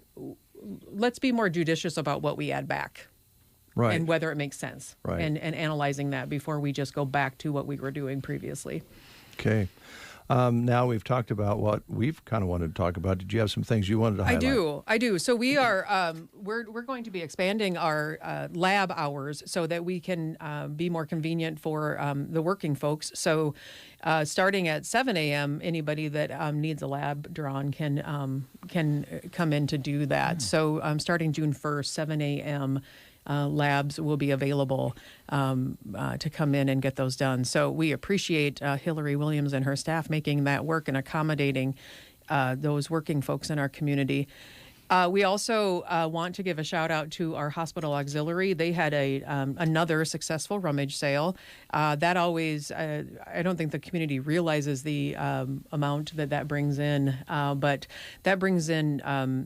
let's be more judicious about what we add back. Right. And whether it makes sense. Right. And analyzing that before we just go back to what we were doing previously. Okay. Now we've talked about what we've kind of wanted to talk about. Did you have some things you wanted to highlight? I do. So we are we're going to be expanding our lab hours so that we can be more convenient for the working folks. So starting at 7 a.m., anybody that needs a lab drawn can come in to do that. So starting June 1st, 7 a.m. Labs will be available to come in and get those done. So we appreciate Hillary Williams and her staff making that work and accommodating those working folks in our community. We also want to give a shout out to our hospital auxiliary. They had another successful rummage sale. That always, I don't think the community realizes the amount that brings in, but that brings in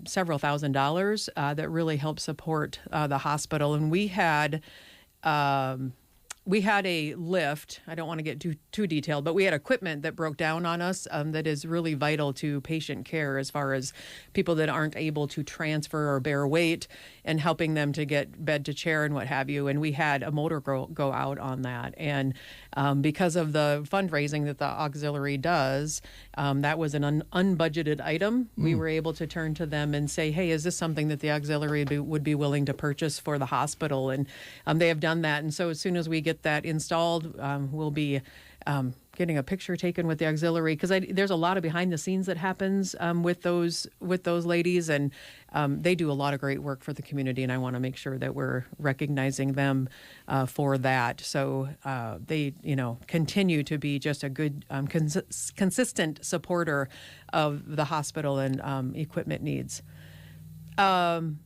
several $1,000s that really help support the hospital. And we had a lift. I don't want to get too detailed, but we had equipment that broke down on us that is really vital to patient care as far as people that aren't able to transfer or bear weight and helping them to get bed to chair and what have you. And we had a motor go out on that. And because of the fundraising that the auxiliary does, that was an unbudgeted item. We were able to turn to them and say, hey, is this something that the auxiliary would be willing to purchase for the hospital? And they have done that. And so as soon as we get that installed, we'll be getting a picture taken with the auxiliary because there's a lot of behind the scenes that happens with those ladies, and they do a lot of great work for the community, and I want to make sure that we're recognizing them for that. So they continue to be just a good consistent supporter of the hospital and equipment needs.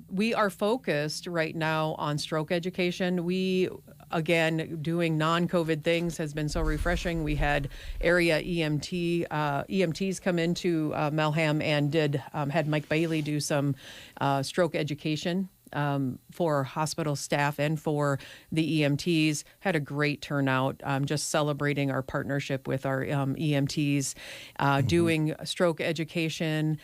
We are focused right now on stroke education. Again, doing non-COVID things has been so refreshing. We had area EMTs come into Melham and had Mike Bailey do some stroke education for hospital staff and for the EMTs. Had a great turnout, just celebrating our partnership with our EMTs, doing stroke education.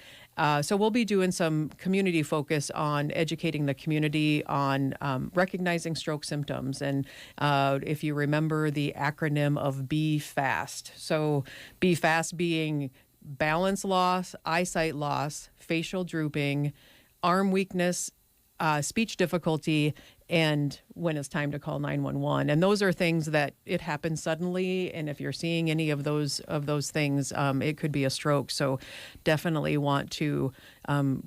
So we'll be doing some community focus on educating the community on recognizing stroke symptoms. And if you remember the acronym of BFAST. So BFAST being balance loss, eyesight loss, facial drooping, arm weakness, speech difficulty, and when it's time to call 911. And those are things that it happens suddenly. And if you're seeing any of those things, it could be a stroke. So definitely want to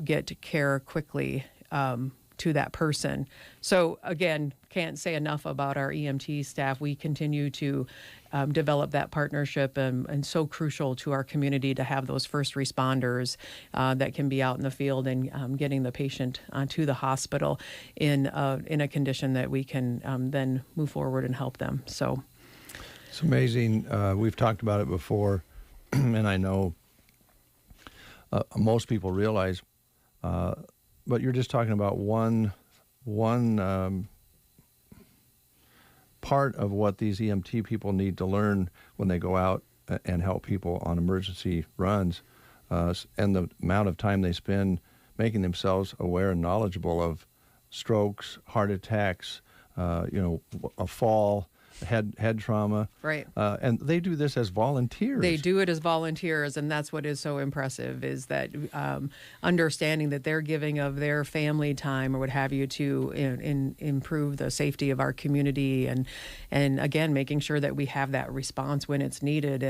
get care quickly to that person. So again, can't say enough about our EMT staff. We continue to develop that partnership, and so crucial to our community to have those first responders that can be out in the field and getting the patient to the hospital in a condition that we can then move forward and help them. So it's amazing. We've talked about it before, and I know most people realize, but you're just talking about one part of what these EMT people need to learn when they go out and help people on emergency runs, and the amount of time they spend making themselves aware and knowledgeable of strokes, heart attacks, a fall, head trauma. Right. And they do this as volunteers. They do it as volunteers, and that's what is so impressive, is that understanding that they're giving of their family time or what have you to improve the safety of our community, and again, making sure that we have that response when it's needed.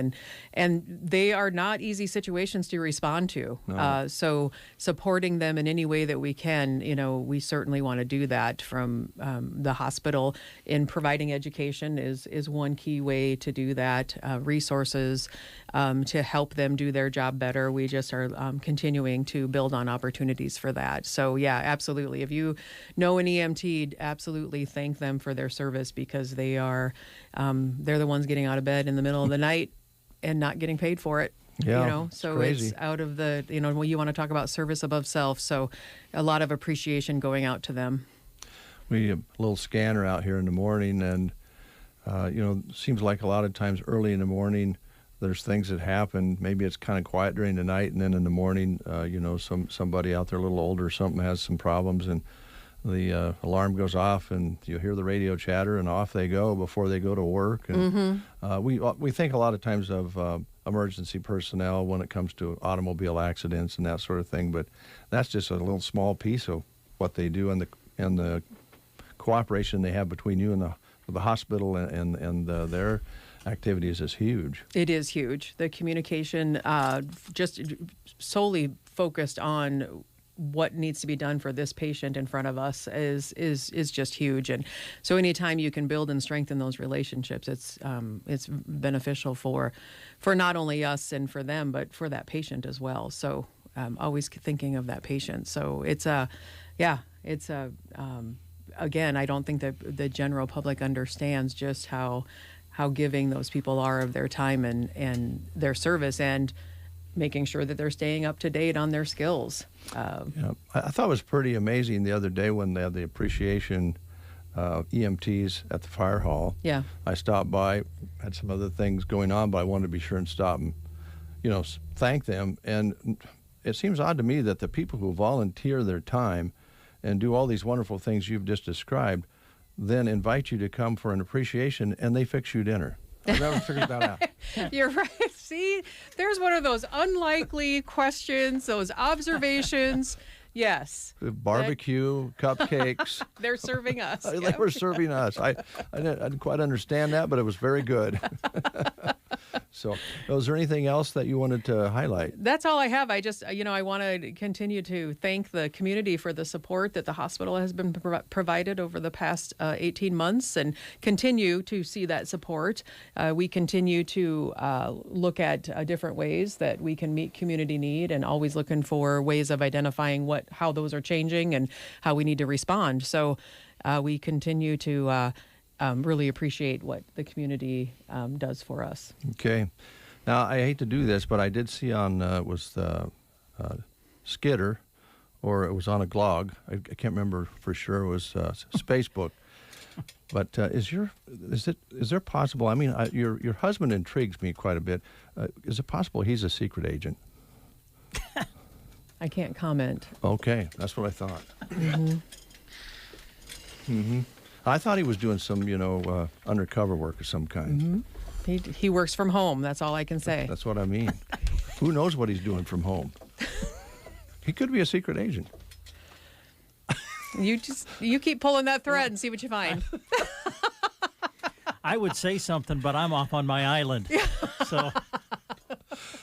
And they are not easy situations to respond to. No. So supporting them in any way that we can, we certainly want to do that from the hospital. In providing education is one key way to do that. Resources to help them do their job better. We just are continuing to build on opportunities for that. So yeah, absolutely. If you know an EMT, absolutely thank them for their service, because they're the ones getting out of bed in the middle of the night and not getting paid for it. Yeah, So crazy. it's out of the, when you want to talk about service above self. So a lot of appreciation going out to them. We have a little scanner out here in the morning, and seems like a lot of times early in the morning there's things that happen. Maybe it's kind of quiet during the night, and then in the morning, somebody out there a little older or something has some problems, and the alarm goes off, and you hear the radio chatter, and off they go before they go to work. And we think a lot of times of emergency personnel when it comes to automobile accidents and that sort of thing, but that's just a little small piece of what they do, and the cooperation they have between you and the hospital and their activities is huge. It is huge. The communication just solely focused on what needs to be done for this patient in front of us is just huge. And so anytime you can build and strengthen those relationships, it's beneficial for not only us and for them, but for that patient as well. So always thinking of that patient. So again, I don't think that the general public understands just how giving those people are of their time and their service, and making sure that they're staying up to date on their skills. I thought it was pretty amazing the other day when they had the appreciation EMTs at the fire hall. Yeah. I stopped by, had some other things going on, but I wanted to be sure and stop and, thank them. And it seems odd to me that the people who volunteer their time and do all these wonderful things you've just described then invite you to come for an appreciation, and they fix you dinner. I've never figured that out. You're right. See, there's one of those unlikely questions, those observations. Yes. Barbecue, cupcakes. They're serving us. They were serving us. I didn't quite understand that, but it was very good. So, is there anything else that you wanted to highlight? That's all I have. I just, I want to continue to thank the community for the support that the hospital has been provided over the past 18 months, and continue to see that support. We continue to look at different ways that we can meet community need, and always looking for ways of identifying how those are changing and how we need to respond. So we continue to really appreciate what the community does for us. Okay. Now, I hate to do this, but I did see on, Skitter, or it was on a blog. I can't remember for sure. It was Facebook. But is there possible, I mean, your husband intrigues me quite a bit. Is it possible he's a secret agent? I can't comment. Okay. That's what I thought. Mm-hmm. Mm-hmm. I thought he was doing some, undercover work of some kind. Mm-hmm. He works from home. That's all I can say. That's what I mean. Who knows what he's doing from home? He could be a secret agent. You keep pulling that thread and see what you find. I would say something, but I'm off on my island. So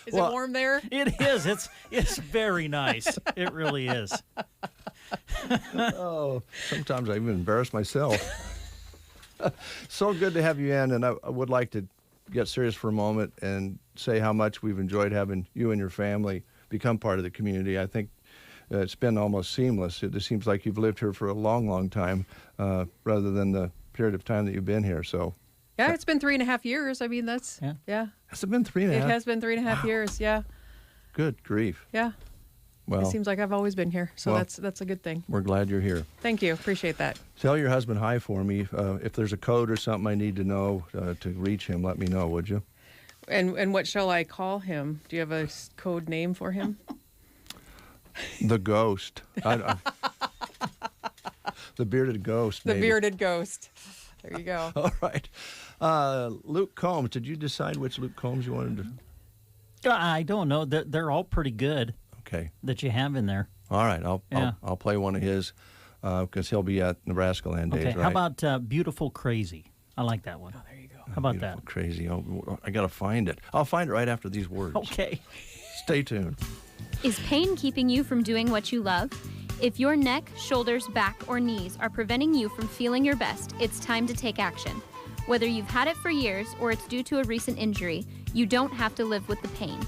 Is it warm there? It is. It's very nice. It really is. Oh, sometimes I even embarrass myself. So good to have you in, and I would like to get serious for a moment and say how much we've enjoyed having you and your family become part of the community. I think it's been almost seamless. It just seems like you've lived here for a long, long time, rather than the period of time that you've been here. So. Yeah, it's been 3.5 years. I mean, that's, yeah. Has it been 3.5? It has been 3.5 years, yeah. Good grief. Yeah. Well, it seems like I've always been here, so well, that's a good thing. We're glad you're here. Thank you. Appreciate that. Tell your husband hi for me. If there's a code or something I need to know to reach him, let me know, would you? And what shall I call him? Do you have a code name for him? The Ghost. The Bearded Ghost. The maybe. Bearded Ghost. There you go. All right. Luke Combs. Did you decide which Luke Combs you wanted to? I don't know. They're all pretty good. Okay. That you have in there. All right. I'll play one of his because he'll be at Nebraska Land Days. Okay. Right? How about Beautiful Crazy? I like that one. Oh, there you go. How about Beautiful that? Crazy. Oh, I got to find it. I'll find it right after these words. Okay. Stay tuned. Is pain keeping you from doing what you love? If your neck, shoulders, back, or knees are preventing you from feeling your best, it's time to take action. Whether you've had it for years or it's due to a recent injury, you don't have to live with the pain.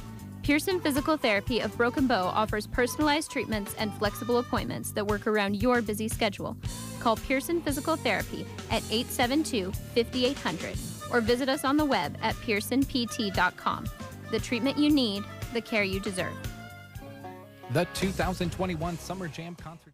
Pearson Physical Therapy of Broken Bow offers personalized treatments and flexible appointments that work around your busy schedule. Call Pearson Physical Therapy at 872-5800 or visit us on the web at pearsonpt.com. The treatment you need, the care you deserve. The 2021 Summer Jam Concert.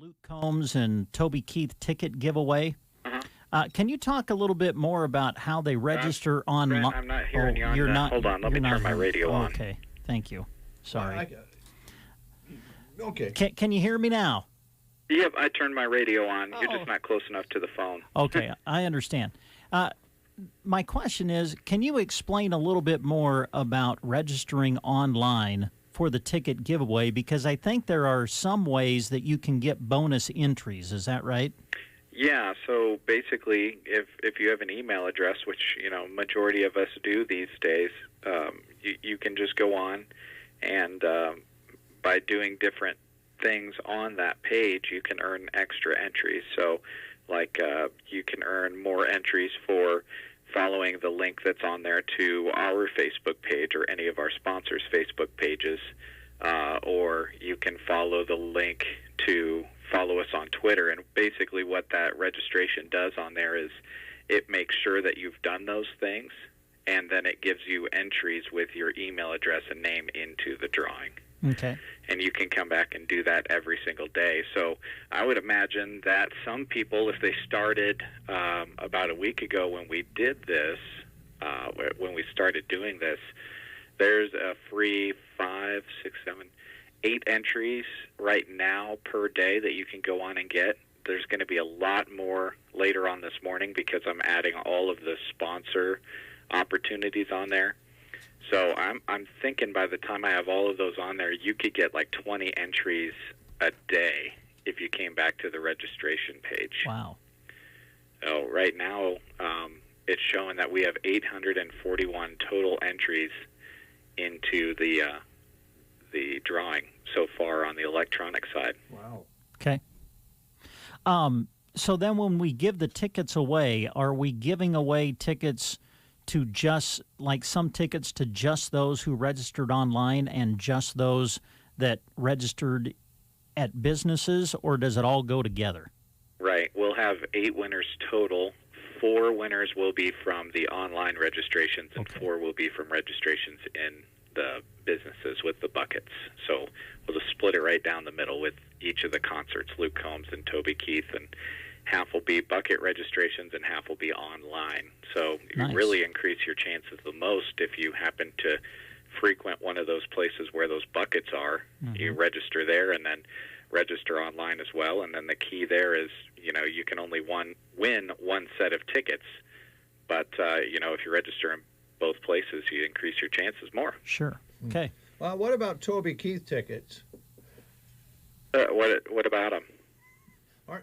Luke Combs and Toby Keith ticket giveaway. Can you talk a little bit more about how they register online? I'm not hearing you on you're that. not, Hold on, let me turn my radio on. Okay, thank you. Sorry. Okay. Can you hear me now? Yep, I turned my radio on. You're just not close enough to the phone. Okay, I understand. My question is, can you explain a little bit more about registering online for the ticket giveaway? Because I think there are some ways that you can get bonus entries. Is that right? Yeah, so basically, if you have an email address, which, majority of us do these days, you can just go on and by doing different things on that page, you can earn extra entries. So, like, you can earn more entries for following the link that's on there to our Facebook page or any of our sponsors' Facebook pages, or you can follow the link to follow us on Twitter. And basically what that registration does on there is it makes sure that you've done those things, and then it gives you entries with your email address and name into the drawing. Okay. And you can come back and do that every single day. So I would imagine that some people, if they started about a week ago when we did this, when we started doing this, there's a free 5, 6, 7, 8 entries right now per day that you can go on and get. There's going to be a lot more later on this morning because I'm adding all of the sponsor opportunities on there. So I'm thinking by the time I have all of those on there, you could get like 20 entries a day if you came back to the registration page. Wow. So right now, it's showing that we have 841 total entries into the drawing so far on the electronic side. Wow. Okay. So then when we give the tickets away, are we giving away tickets to just, like some tickets to just those who registered online and just those that registered at businesses, or does it all go together? Right. We'll have 8 winners total. 4 winners will be from the online registrations, and 4 will be from registrations in the businesses with the buckets. So we'll just split it right down the middle with each of the concerts, Luke Combs and Toby Keith, and half will be bucket registrations and half will be online. So you really increase your chances the most if you happen to frequent one of those places where those buckets are. Mm-hmm. You register there and then register online as well. And then the key there is, you can only win one set of tickets. But, if you register in both places, you increase your chances more. Sure. Okay. What about Toby Keith tickets? What about them?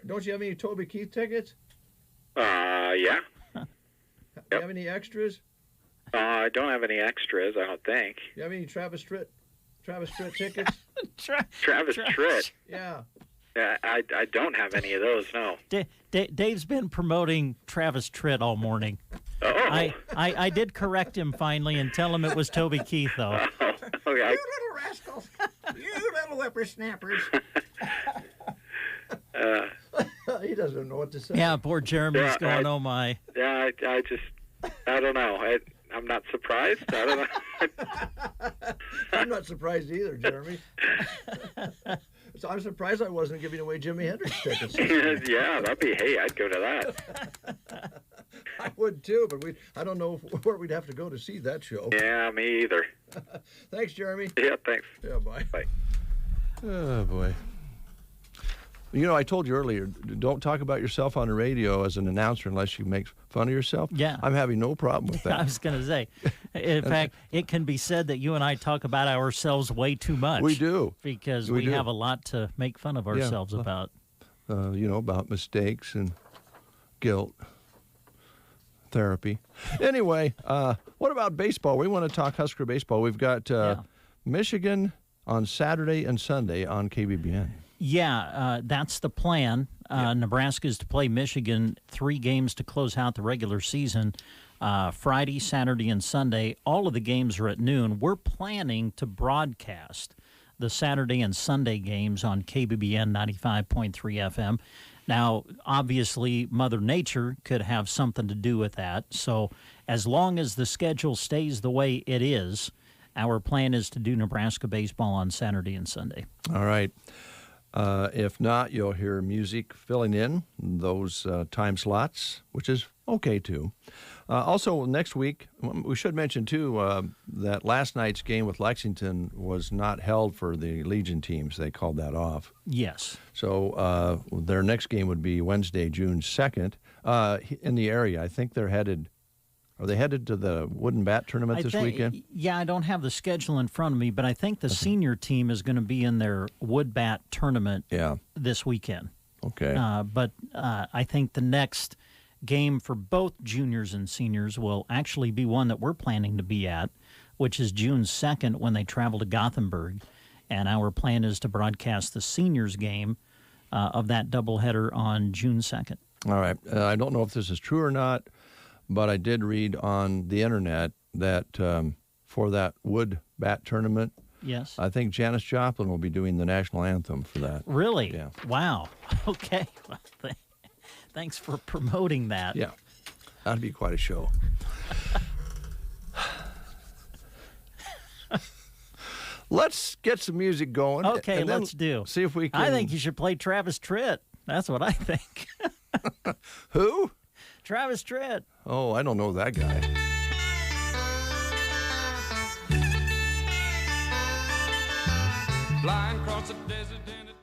Don't you have any Toby Keith tickets? Yeah. Do you have any extras? I don't have any extras, I don't think. Do you have any Travis Tritt tickets? Travis Tritt? Yeah. I don't have any of those, no. Dave's been promoting Travis Tritt all morning. Oh. I did correct him finally and tell him it was Toby Keith, though. Oh, okay. You little rascals. You little whippersnappers. He doesn't know what to say. Yeah, poor Jeremy's going, oh my. Yeah, I don't know. I'm not surprised. I don't know. I'm not surprised either, Jeremy. So I'm surprised I wasn't giving away Jimi Hendrix tickets. Yeah, I'd go to that. I would too, but I don't know where we'd have to go to see that show. Yeah, me either. Thanks, Jeremy. Yeah, thanks. Yeah, bye. Bye. Oh, boy. I told you earlier, don't talk about yourself on the radio as an announcer unless you make fun of yourself. Yeah. I'm having no problem with that. I was going to say, in fact, it can be said that you and I talk about ourselves way too much. We do. Because we have a lot to make fun of ourselves about. About mistakes and guilt, therapy. Anyway, what about baseball? We want to talk Husker baseball. We've got Michigan on Saturday and Sunday on KBBN. Yeah, that's the plan. Nebraska is to play Michigan 3 games to close out the regular season, Friday, Saturday, and Sunday. All of the games are at noon. We're planning to broadcast the Saturday and Sunday games on KBBN 95.3 FM. Now, obviously, Mother Nature could have something to do with that. So as long as the schedule stays the way it is, our plan is to do Nebraska baseball on Saturday and Sunday. All right. If not, you'll hear music filling in those time slots, which is okay too. Also, next week, we should mention too that last night's game with Lexington was not held for the Legion teams. They called that off. Yes. So their next game would be Wednesday, June 2nd, in the area. I think they're headed. Are they headed to the Wooden Bat tournament this weekend? Yeah, I don't have the schedule in front of me, but I think the senior team is going to be in their Wood Bat tournament this weekend. Okay. But I think the next game for both juniors and seniors will actually be one that we're planning to be at, which is June 2nd when they travel to Gothenburg. And our plan is to broadcast the seniors game of that doubleheader on June 2nd. All right. I don't know if this is true or not, but I did read on the internet that for that Wood Bat tournament, yes, I think Janis Joplin will be doing the national anthem for that. Really? Yeah. Wow. Okay. Well, thanks for promoting that. Yeah. That'd be quite a show. Let's get some music going. Okay, and then let's do. See if we can. I think you should play Travis Tritt. That's what I think. Who? Travis Tritt. Oh, I don't know that guy. Flying across the desert in a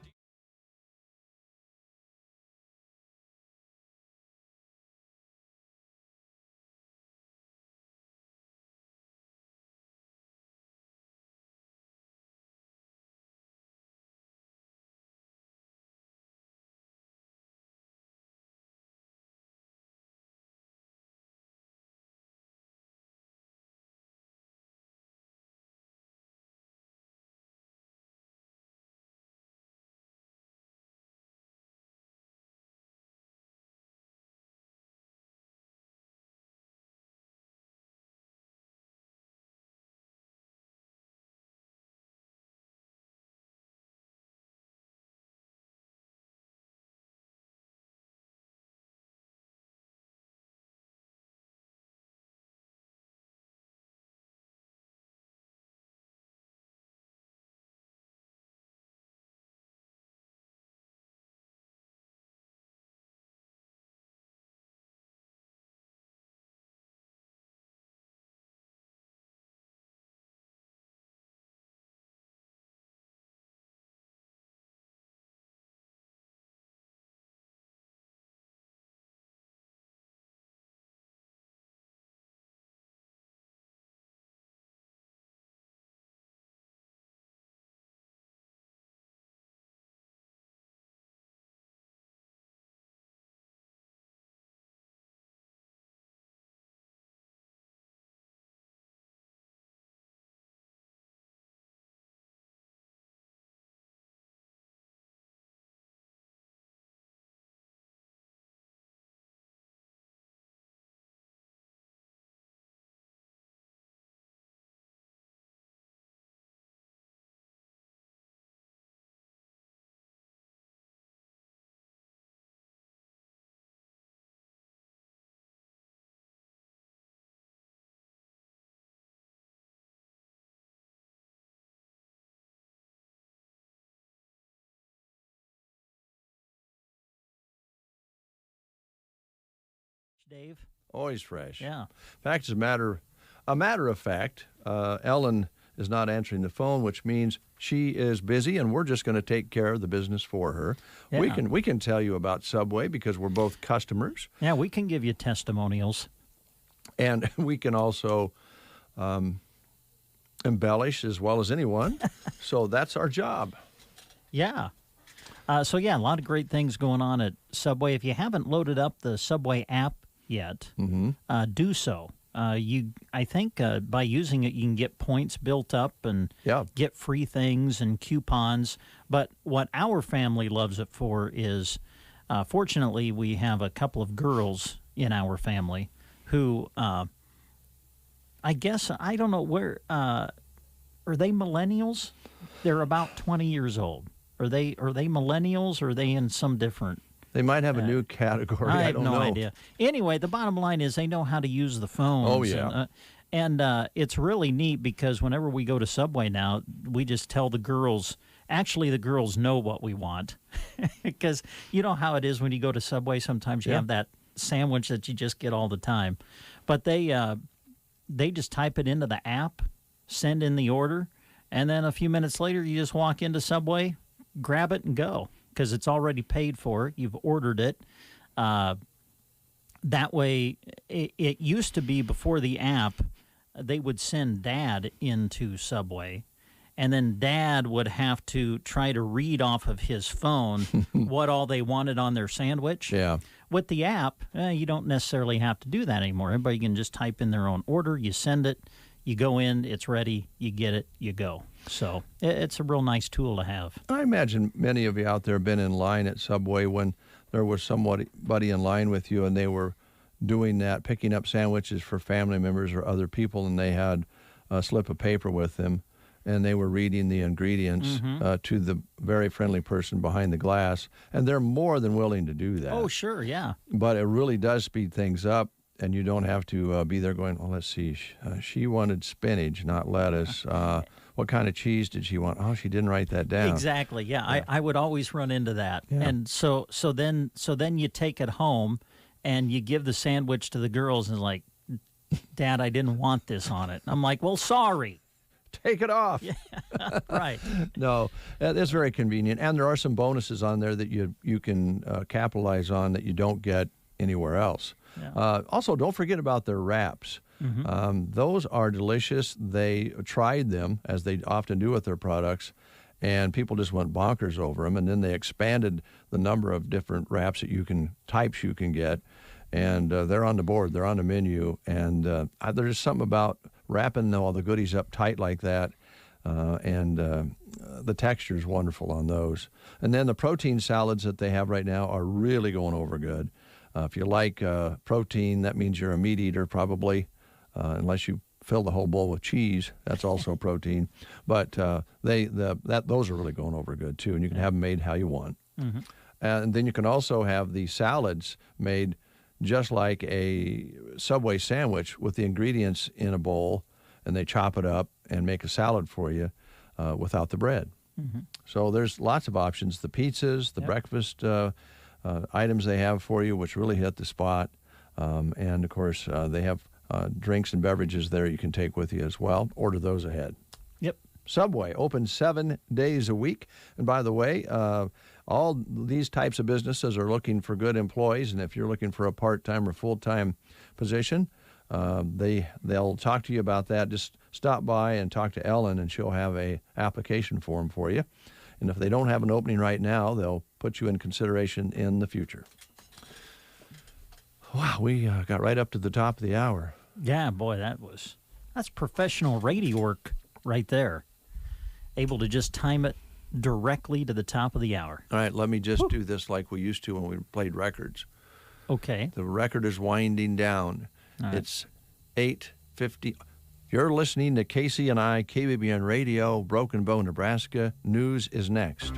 Dave? Always fresh. Yeah. Fact is a matter of fact, Ellen is not answering the phone, which means she is busy, and we're just going to take care of the business for her. Yeah. We can tell you about Subway because we're both customers. Yeah, we can give you testimonials. And we can also embellish as well as anyone. So that's our job. Yeah. A lot of great things going on at Subway. If you haven't loaded up the Subway app yet, do so. I think by using it, you can get points built up and get free things and coupons. But what our family loves it for is, fortunately, we have a couple of girls in our family who, I guess, I don't know where, are they millennials? They're about 20 years old. Are they millennials, or are they in some different? They might have a new category. I have don't know. no idea. Anyway, the bottom line is they know how to use the phones. Oh, yeah. And it's really neat because whenever we go to Subway now, we just tell the girls Actually, the girls know what we want because you know how it is when you go to Subway. Sometimes you have that sandwich that you just get all the time. But they just type it into the app, send in the order, and then a few minutes later you just walk into Subway, grab it, and go because it's already paid for. You've ordered it. That way, it used to be before the app, they would send Dad into Subway, and then Dad would have to try to read off of his phone what all they wanted on their sandwich. Yeah. With the app, you don't necessarily have to do that anymore. Everybody can just type in their own order. You send it, you go in, it's ready, you get it, you go. So it's a real nice tool to have. I imagine many of you out there have been in line at Subway when there was somebody in line with you and they were doing that, picking up sandwiches for family members or other people, and they had a slip of paper with them, and they were reading the ingredients to the very friendly person behind the glass, and they're more than willing to do that. Oh, sure, yeah. But it really does speed things up, and you don't have to be there going, let's see, she wanted spinach, not lettuce. What kind of cheese did she want? Oh, she didn't write that down. Exactly, yeah. I would always run into that. Yeah. And so then you take it home, and you give the sandwich to the girls, and like, Dad, I didn't want this on it. I'm like, well, sorry. Take it off. Yeah, right. No, it's very convenient. And there are some bonuses on there that you can capitalize on that you don't get anywhere else. Yeah. Also, don't forget about their wraps. Those are delicious. They tried them, as they often do with their products, and people just went bonkers over them. And then they expanded the number of different wraps types you can get. And they're on the board. They're on the menu. And there's something about wrapping all the goodies up tight like that. And the texture is wonderful on those. And then the protein salads that they have right now are really going over good. If you like protein, that means you're a meat eater probably, unless you fill the whole bowl with cheese. That's also protein. But those are really going over good too, and you can have them made how you want. And then you can also have the salads made just like a Subway sandwich with the ingredients in a bowl, and they chop it up and make a salad for you without the bread. So there's lots of options. The pizzas, the breakfast items they have for you, which really hit the spot. And, of course, they have drinks and beverages there you can take with you as well. Order those ahead. Yep. Subway, open 7 days a week. And, by the way, all these types of businesses are looking for good employees. And if you're looking for a part-time or full-time position, they'll talk to you about that. Just stop by and talk to Ellen, and she'll have a application form for you. And if they don't have an opening right now, they'll put you in consideration in the future. Wow, we got right up to the top of the hour. Yeah, boy, that's professional radio work right there. Able to just time it directly to the top of the hour. All right, let me just do this like we used to when we played records. Okay. The record is winding down. Right. It's 8:50. You're listening to Casey and I, KBBN Radio, Broken Bow, Nebraska. News is next.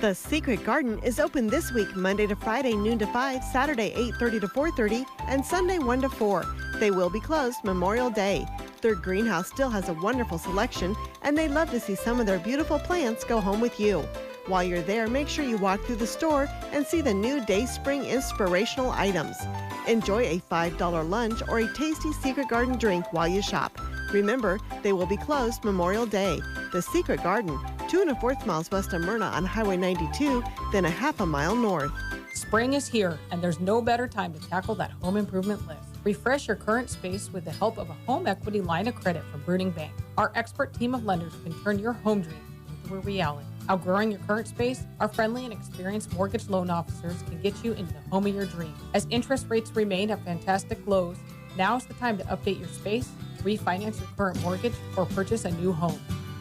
The Secret Garden is open this week, Monday to Friday, noon to 5, Saturday, 8:30 to 4:30, and Sunday, 1 to 4. They will be closed Memorial Day. Their greenhouse still has a wonderful selection, and they'd love to see some of their beautiful plants go home with you. While you're there, make sure you walk through the store and see the new Dayspring inspirational items. Enjoy a $5 lunch or a tasty Secret Garden drink while you shop. Remember, they will be closed Memorial Day. The Secret Garden, 2 1/4 miles west of Myrna on Highway 92, then a half a mile north. Spring is here, and there's no better time to tackle that home improvement list. Refresh your current space with the help of a home equity line of credit from Bruning Bank. Our expert team of lenders can turn your home dream into a reality. Outgrowing your current space, our friendly and experienced mortgage loan officers can get you into the home of your dreams. As interest rates remain at fantastic lows, now's the time to update your space, refinance your current mortgage, or purchase a new home.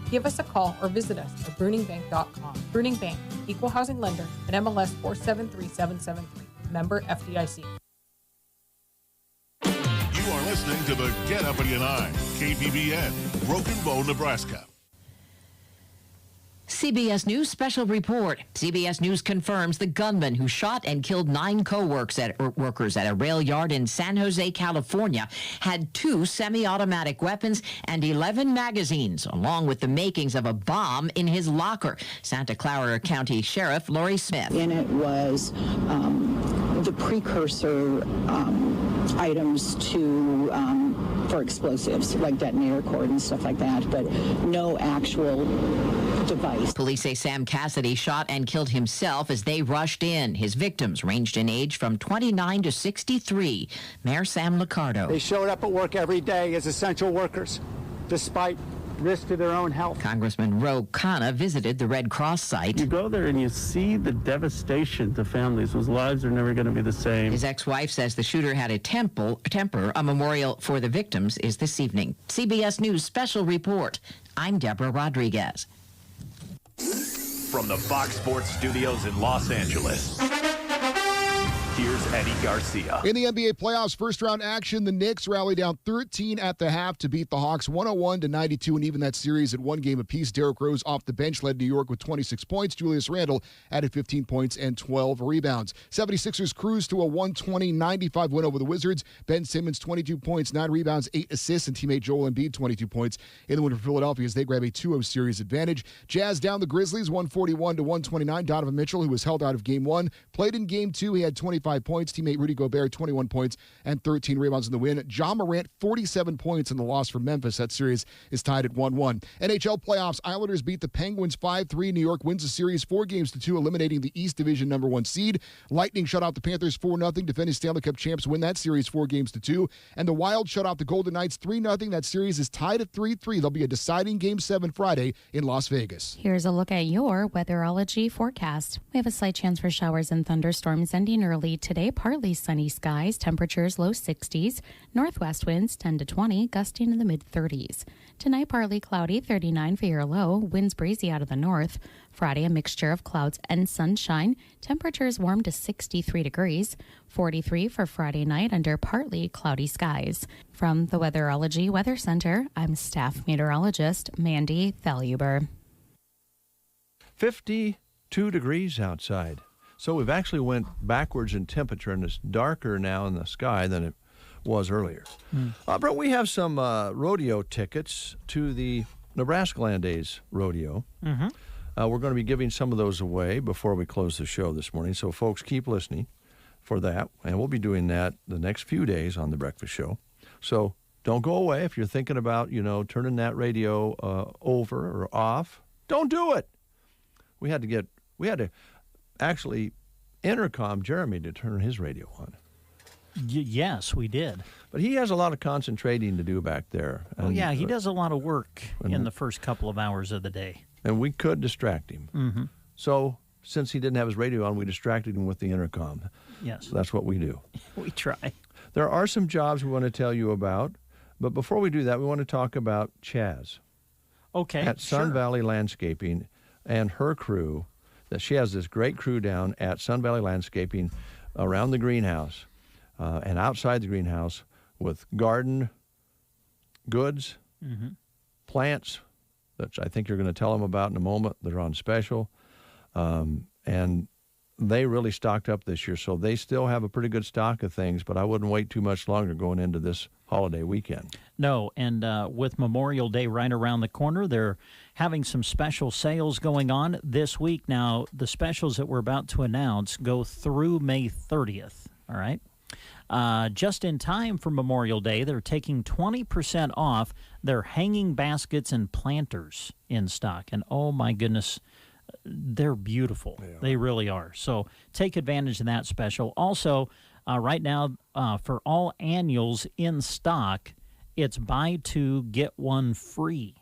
Give us a call or visit us at bruningbank.com. Bruning Bank, Equal Housing Lender, and MLS 473773. Member FDIC. You are listening to the Get Uppity and I, KBBN, Broken Bow, Nebraska. CBS News special report. CBS News confirms the gunman who shot and killed 9 co-workers at a rail yard in San Jose, California, had 2 semi-automatic weapons and 11 magazines, along with the makings of a bomb in his locker. Santa Clara County Sheriff Lori Smith. In it was the precursor items to for explosives, like detonator cord and stuff like that, but no actual device. Police say Sam Cassidy shot and killed himself as they rushed in. His victims ranged in age from 29 to 63. Mayor Sam Liccardo. They showed up at work every day as essential workers, despite risk to their own health. Congressman Ro Khanna visited the Red Cross site. You go there and you see the devastation to families whose lives are never going to be the same. His ex-wife says the shooter had a temper. A memorial for the victims is this evening. CBS News special report. I'm Deborah Rodriguez. From the Fox Sports Studios in Los Angeles, here's Eddie Garcia. In the NBA playoffs, first-round action, the Knicks rally down 13 at the half to beat the Hawks 101-92, and even that series at one game apiece. Derrick Rose off the bench led New York with 26 points. Julius Randle added 15 points and 12 rebounds. 76ers cruised to a 120-95 win over the Wizards. Ben Simmons, 22 points, 9 rebounds, 8 assists, and teammate Joel Embiid, 22 points in the win for Philadelphia as they grab a 2-0 series advantage. Jazz down the Grizzlies 141-129. Donovan Mitchell, who was held out of Game 1, played in Game 2. He had 25 points. Teammate Rudy Gobert, 21 points and 13 rebounds in the win. Ja Morant, 47 points in the loss for Memphis. That series is tied at 1-1. NHL playoffs, Islanders beat the Penguins 5-3. New York wins the series 4-2, eliminating the East Division #1 seed. Lightning shut out the Panthers 4-0. Defending Stanley Cup champs win that series 4-2. And the Wild shut out the Golden Knights 3-0. That series is tied at 3-3. There'll be a deciding Game 7 Friday in Las Vegas. Here's a look at your weatherology forecast. We have a slight chance for showers and thunderstorms ending early today. Partly sunny skies, temperatures low 60s, northwest winds 10 to 20, gusting in the mid 30s. Tonight, partly cloudy, 39 for your low, winds breezy out of the north. Friday, a mixture of clouds and sunshine, temperatures warm to 63 degrees, 43 for Friday night under partly cloudy skies. From the Weatherology Weather Center, I'm staff meteorologist Mandy Thaluber. 52 degrees outside. So we've actually went backwards in temperature, and it's darker now in the sky than it was earlier. Brett, we have some rodeo tickets to the Nebraska Land Days Rodeo. Mm-hmm. We're going to be giving some of those away before we close the show this morning, so folks, keep listening for that, and we'll be doing that the next few days on The Breakfast Show. So don't go away. If you're thinking about, turning that radio over or off, don't do it. We had to actually intercom Jeremy to turn his radio on. Yes, we did. But he has a lot of concentrating to do back there. And, he does a lot of work in the first couple of hours of the day. And we could distract him. Mm-hmm. So since he didn't have his radio on, we distracted him with the intercom. Yes. So that's what we do. We try. There are some jobs we want to tell you about. But before we do that, we want to talk about Chaz. Okay, at Sun Valley Landscaping and her crew. That she has this great crew down at Sun Valley Landscaping around the greenhouse and outside the greenhouse with garden goods, plants, that I think you're going to tell them about in a moment. They're on special. And they really stocked up this year, so they still have a pretty good stock of things, but I wouldn't wait too much longer going into this holiday weekend. No, and with Memorial Day right around the corner, they're having some special sales going on this week. Now, the specials that we're about to announce go through May 30th, all right? Just in time for Memorial Day, they're taking 20% off their hanging baskets and planters in stock. And oh my goodness, they're beautiful. They really are. So take advantage of that special. Also, right now, for all annuals in stock, it's buy two, get one free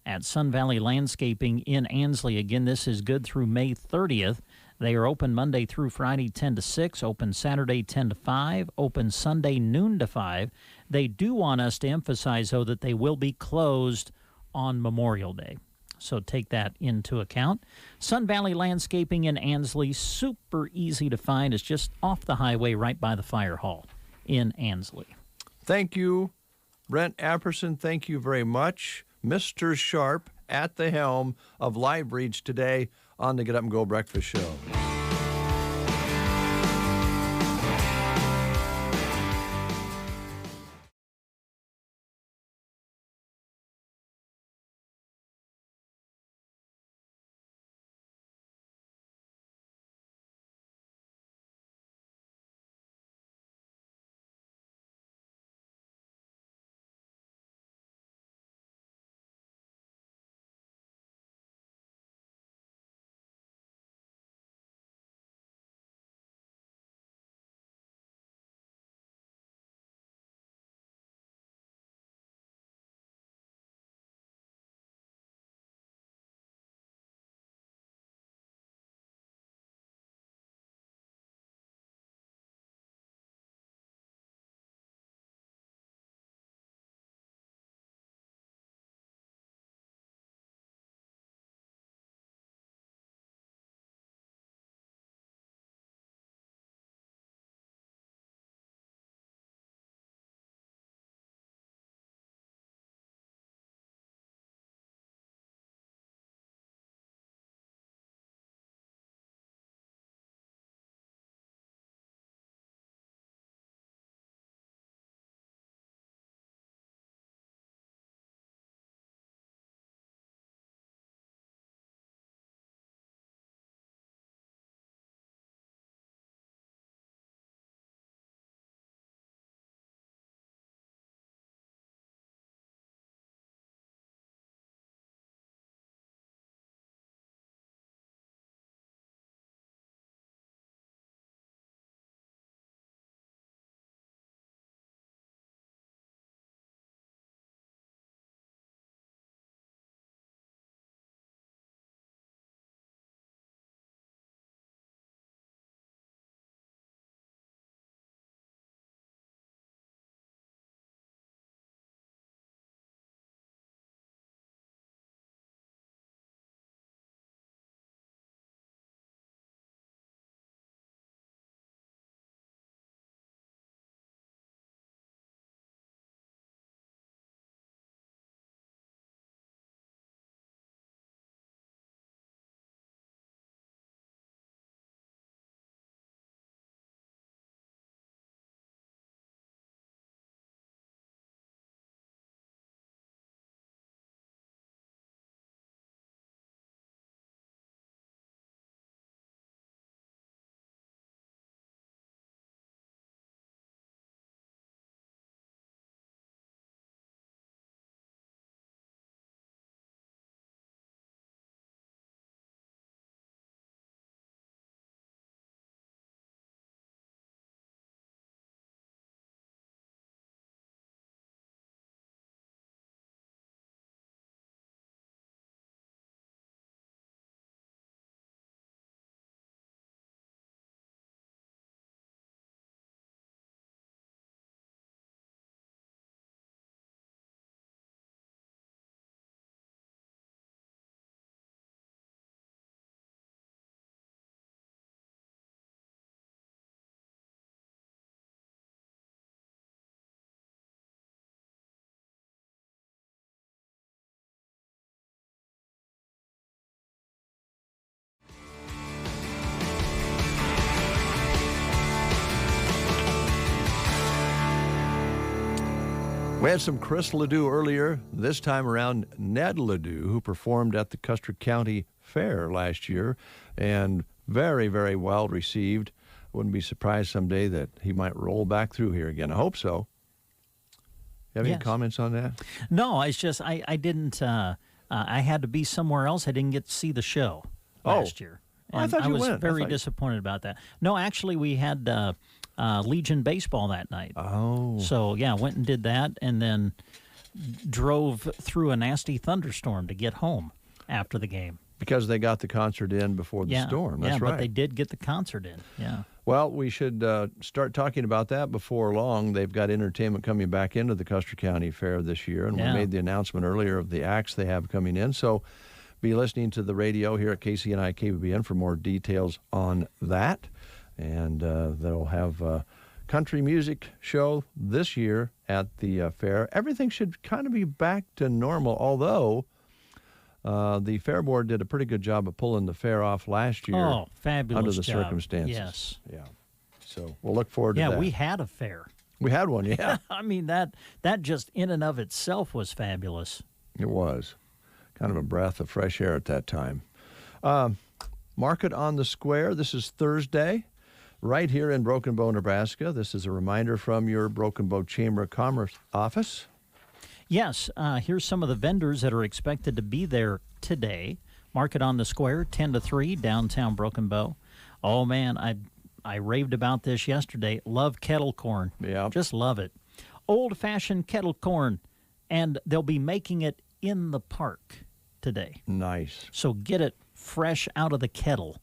at Sun Valley Landscaping in Ansley. Again, this is good through May 30th. They are open Monday through Friday 10 to 6, open Saturday 10 to 5, open Sunday noon to 5. They do want us to emphasize, though, that they will be closed on Memorial Day. So take that into account. Sun Valley Landscaping in Ansley, super easy to find. It's just off the highway right by the fire hall in Ansley. Thank you, Brent Apperson. Thank you very much. Mr. Sharp at the helm of Live Reach today on the Get Up and Go Breakfast Show. We had some Chris Ledoux earlier. This time around, Ned Ledoux, who performed at the Custer County Fair last year and very, very well received. Wouldn't be surprised someday that he might roll back through here again. I hope so. You have any comments on that? No, it's just I didn't. I had to be somewhere else. I didn't get to see the show last year. I thought you was went. very disappointed about that. No, actually, we had Legion baseball that night. Oh. So, yeah, went and did that and then drove through a nasty thunderstorm to get home after the game. Because they got the concert in before the storm. That's right. But they did get the concert in, yeah. Well, we should start talking about that before long. They've got entertainment coming back into the Custer County Fair this year, and we made the announcement earlier of the acts they have coming in. So be listening to the radio here at KCNI KBBN for more details on that. And they'll have a country music show this year at the fair. Everything should kind of be back to normal, although The Fair Board did a pretty good job of pulling the fair off last year. Oh, fabulous under the job. circumstances. Yes. Yeah. So we'll look forward to that. Yeah, we had a fair. We had one, yeah. I mean, that just in and of itself was fabulous. It was. Kind of a breath of fresh air at that time. Market on the Square. This is Thursday, right here in Broken Bow, Nebraska. This is a reminder from your Broken Bow Chamber of Commerce office. Yes, here's some of the vendors that are expected to be there today. Market on the Square, 10 to 3, downtown Broken Bow. Oh, man, I raved about this yesterday. Love kettle corn. Yeah. Just love it. Old-fashioned kettle corn, and they'll be making it in the park today. Nice. So get it fresh out of the kettle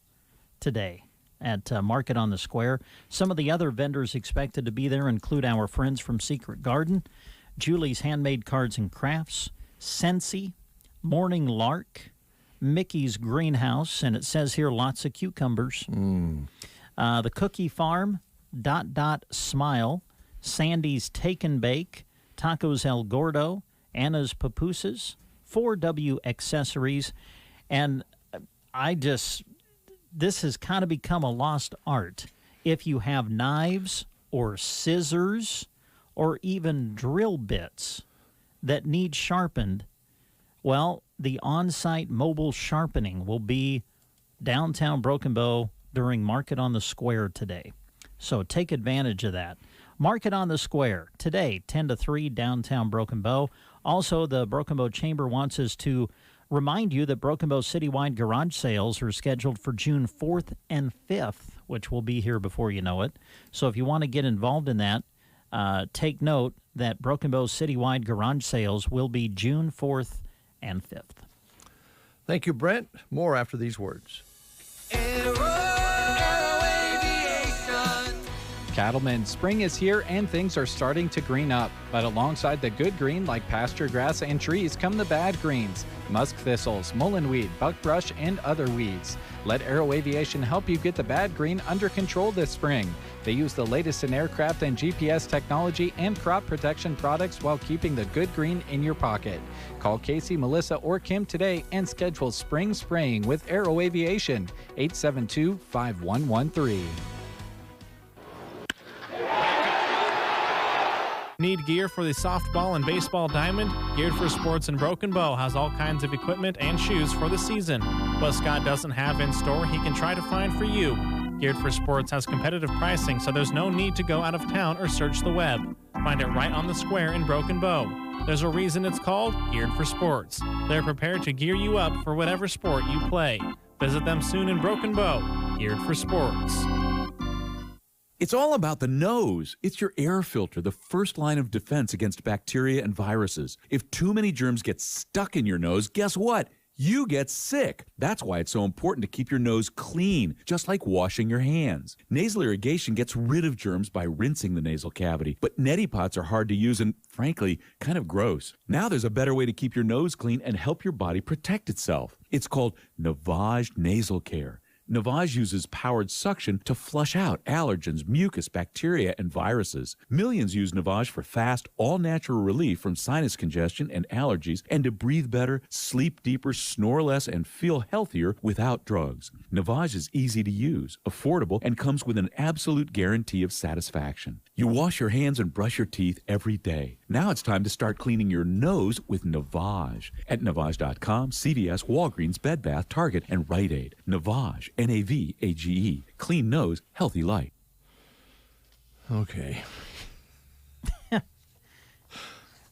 today at Market on the Square. Some of the other vendors expected to be there include our friends from Secret Garden, Julie's Handmade Cards and Crafts, Scentsy, Morning Lark, Mickey's Greenhouse, and it says here lots of cucumbers. The Cookie Farm, Dot Smile, Sandy's Take and Bake, Tacos El Gordo, Anna's Papooses, 4W Accessories, and this has kind of become a lost art. If you have knives or scissors or even drill bits that need sharpened, well, the on-site mobile sharpening will be downtown Broken Bow during Market on the Square today. So take advantage of that. Market on the Square today, 10 to 3, downtown Broken Bow. Also, the Broken Bow Chamber wants us to remind you that Broken Bow citywide garage sales are scheduled for June 4th and 5th, which will be here before you know it. So if you want to get involved in that, take note that Broken Bow citywide garage sales will be June 4th and 5th. Thank you, Brent. More after these words. Cattlemen, spring is here and things are starting to green up. But alongside the good green like pasture grass and trees come the bad greens, musk thistles, mullenweed, buckbrush, and other weeds. Let Aero Aviation help you get the bad green under control this spring. They use the latest in aircraft and GPS technology and crop protection products while keeping the good green in your pocket. Call Casey, Melissa, or Kim today and schedule spring spraying with Aero Aviation, 872-5113. Need gear for the softball and baseball diamond? Geared for Sports in Broken Bow has all kinds of equipment and shoes for the season. What Scott doesn't have in store, he can try to find for you. Geared for Sports has competitive pricing, so there's no need to go out of town or search the web. Find it right on the square in Broken Bow. There's a reason it's called Geared for Sports. They're prepared to gear you up for whatever sport you play. Visit them soon in Broken Bow. Geared for Sports. It's all about the nose. It's your air filter, the first line of defense against bacteria and viruses. If too many germs get stuck in your nose, guess what? You get sick. That's why it's so important to keep your nose clean, just like washing your hands. Nasal irrigation gets rid of germs by rinsing the nasal cavity, but neti pots are hard to use and, frankly, kind of gross. Now there's a better way to keep your nose clean and help your body protect itself. It's called Navage Nasal Care. Navage uses powered suction to flush out allergens, mucus, bacteria, and viruses. Millions use Navage for fast, all-natural relief from sinus congestion and allergies, and to breathe better, sleep deeper, snore less, and feel healthier without drugs. Navage is easy to use, affordable, and comes with an absolute guarantee of satisfaction. You wash your hands and brush your teeth every day. Now it's time to start cleaning your nose with Navage. At Navage.com, CVS, Walgreens, Bed Bath, Target, and Rite Aid. Navage. Navage. Clean nose, healthy life. Okay.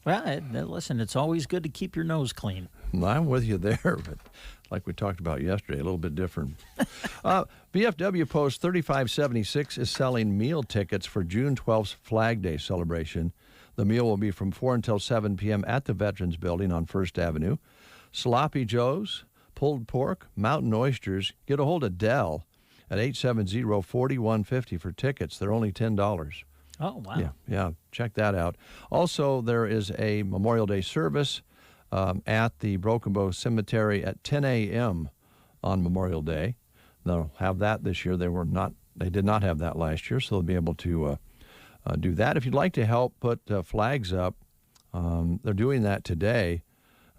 Well, listen, it's always good to keep your nose clean. I'm with you there, but like we talked about yesterday, a little bit different. BFW Post 3576 is selling meal tickets for June 12th's Flag Day celebration. The meal will be from 4 until 7 p.m. at the Veterans Building on First Avenue. Sloppy Joe's, pulled pork, mountain oysters. Get a hold of Dell at 870-4150 for tickets. They're only $10. Oh, wow. Yeah, check that out. Also, there is a Memorial Day service at the Broken Bow Cemetery at 10 a.m. on Memorial Day. They'll have that this year. They did not have that last year, so they'll be able to do that. If you'd like to help put flags up, they're doing that today.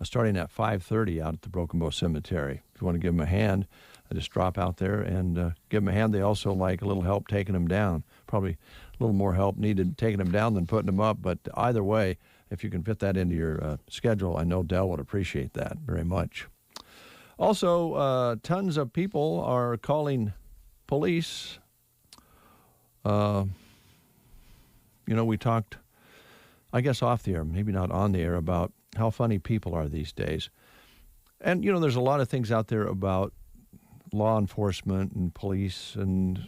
starting at 5:30 out at the Broken Bow Cemetery. If you want to give them a hand, just drop out there and give them a hand. They also like a little help taking them down. Probably a little more help needed taking them down than putting them up, but either way, if you can fit that into your schedule, I know Dell would appreciate that very much. Also, tons of people are calling police. We talked, I guess, off the air, maybe not on the air, about how funny people are these days. And, there's a lot of things out there about law enforcement and police and,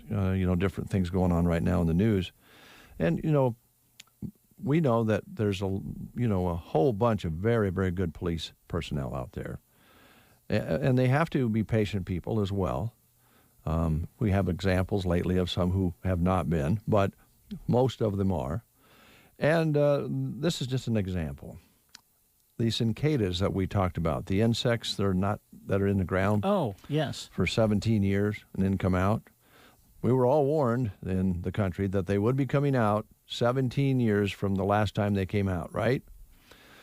different things going on right now in the news. And, we know that there's a whole bunch of very, very good police personnel out there. And they have to be patient people as well. We have examples lately of some who have not been, but most of them are. And this is just an example. The cicadas that we talked about, the insects that are in the ground. Oh, yes. For 17 years and then come out. We were all warned in the country that they would be coming out 17 years from the last time they came out, right?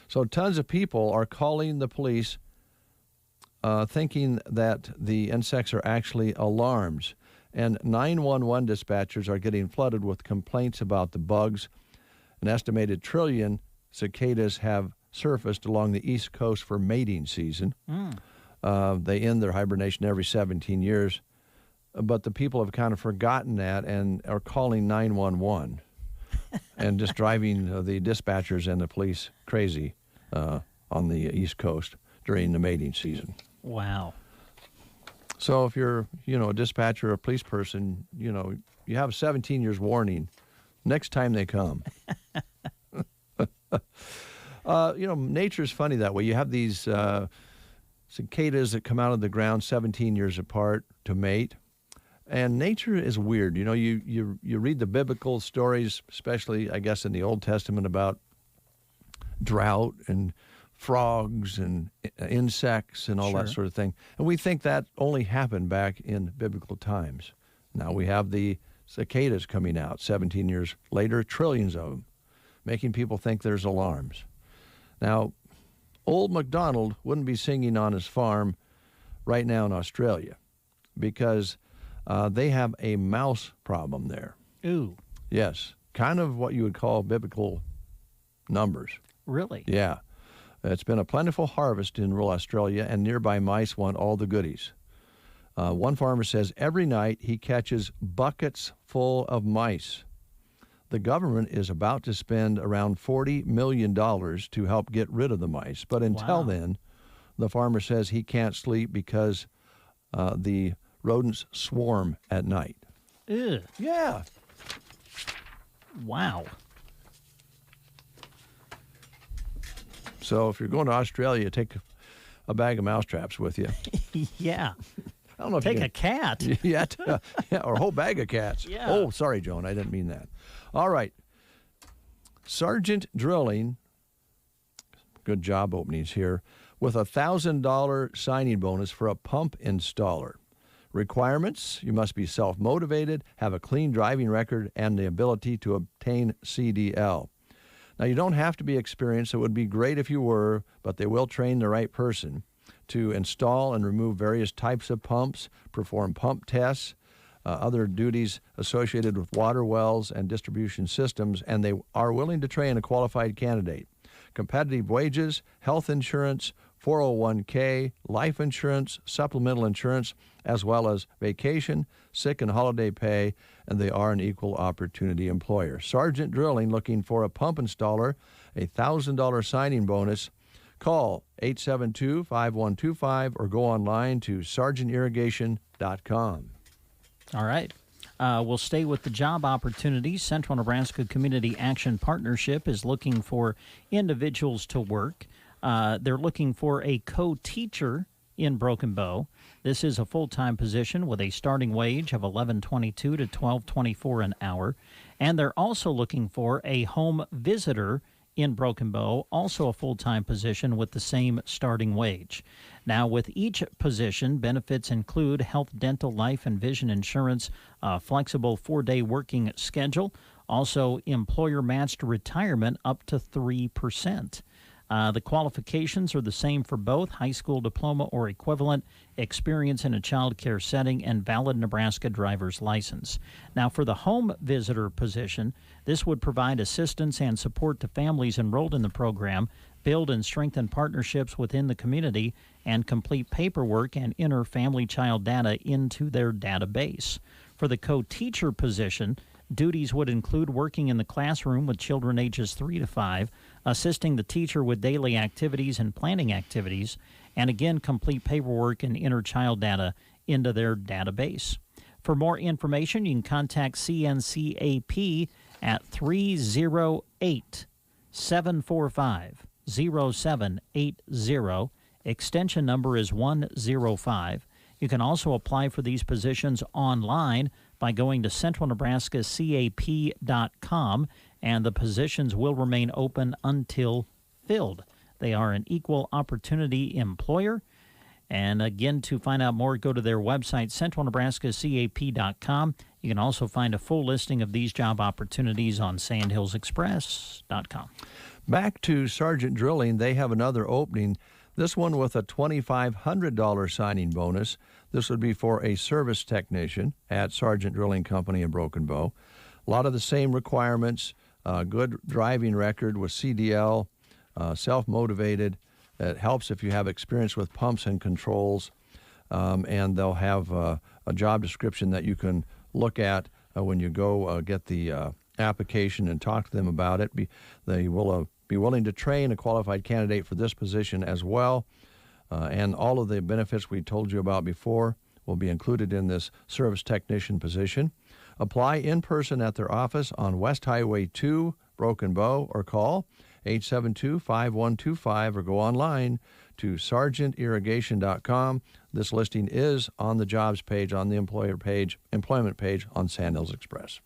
So tons of people are calling the police thinking that the insects are actually alarms. And 911 dispatchers are getting flooded with complaints about the bugs. An estimated 1 trillion cicadas have surfaced along the East Coast for mating season. They end their hibernation every 17 years. But the people have kind of forgotten that and are calling 911 and just driving the dispatchers and the police crazy on the East Coast during the mating season. Wow. So if you're, a dispatcher or a police person, you have 17 years warning next time they come. Nature's funny that way. You have these cicadas that come out of the ground 17 years apart to mate. And nature is weird. You read the biblical stories, especially, I guess, in the Old Testament about drought and frogs and insects and all that sort of thing. And we think that only happened back in biblical times. Now we have the cicadas coming out 17 years later, trillions of them, making people think there's alarms. Now, old MacDonald wouldn't be singing on his farm right now in Australia because they have a mouse problem there. Ooh. Yes, kind of what you would call biblical numbers. Really? Yeah. It's been a plentiful harvest in rural Australia, and nearby mice want all the goodies. One farmer says every night he catches buckets full of mice. The government is about to spend around $40 million to help get rid of the mice. But until then, the farmer says he can't sleep because the rodents swarm at night. Ew. Yeah. Wow. So if you're going to Australia, take a bag of mousetraps with you. Yeah. I don't know if take you a cat. Yeah, or a whole bag of cats. Yeah. Oh, sorry, Joan, I didn't mean that. All right. Sargent Drilling, good job openings here, with a $1,000 signing bonus for a pump installer. Requirements: you must be self-motivated, have a clean driving record, and the ability to obtain CDL. Now, you don't have to be experienced. It would be great if you were, but they will train the right person to install and remove various types of pumps, perform pump tests, other duties associated with water wells and distribution systems, and they are willing to train a qualified candidate. Competitive wages, health insurance, 401k, life insurance, supplemental insurance, as well as vacation, sick and holiday pay, and they are an equal opportunity employer. Sargent Drilling looking for a pump installer, a $1,000 signing bonus. Call 872-5125 or go online to sargentirrigation.com. All right. We'll stay with the job opportunities. Central Nebraska Community Action Partnership is looking for individuals to work. They're looking for a co-teacher in Broken Bow. This is a full-time position with a starting wage of $11.22 to $12.24 an hour. And they're also looking for a home visitor in Broken Bow, also a full-time position with the same starting wage. Now, with each position, benefits include health, dental, life, and vision insurance, flexible 4-day working schedule, also employer-matched retirement up to 3%. The qualifications are the same for both: high school diploma or equivalent, experience in a child care setting, and valid Nebraska driver's license. Now, for the home visitor position, this would provide assistance and support to families enrolled in the program, build and strengthen partnerships within the community, and complete paperwork and enter family-child data into their database. For the co-teacher position, duties would include working in the classroom with children ages 3 to 5, assisting the teacher with daily activities and planning activities, and again, complete paperwork and enter child data into their database. For more information, you can contact CNCAP at 308-745-0780. Extension number is 105. You can also apply for these positions online by going to centralnebraskacap.com, and the positions will remain open until filled. They are an equal opportunity employer. And again, to find out more, go to their website, centralnebraskacap.com. You can also find a full listing of these job opportunities on sandhillsexpress.com. Back to Sergeant Drilling, they have another opening, this one with a $2,500 signing bonus. This would be for a service technician at Sergeant Drilling Company in Broken Bow. A lot of the same requirements, good driving record with CDL, self-motivated. It helps if you have experience with pumps and controls, and they'll have a job description that you can look at when you go get the application and talk to them about it. They will be willing to train a qualified candidate for this position as well, and all of the benefits we told you about before will be included in this service technician position. Apply in person at their office on West Highway 2, Broken Bow, or call 872-5125 or go online to sergeantirrigation.com. This listing is on the jobs page, on the employment page on Sandhills Express.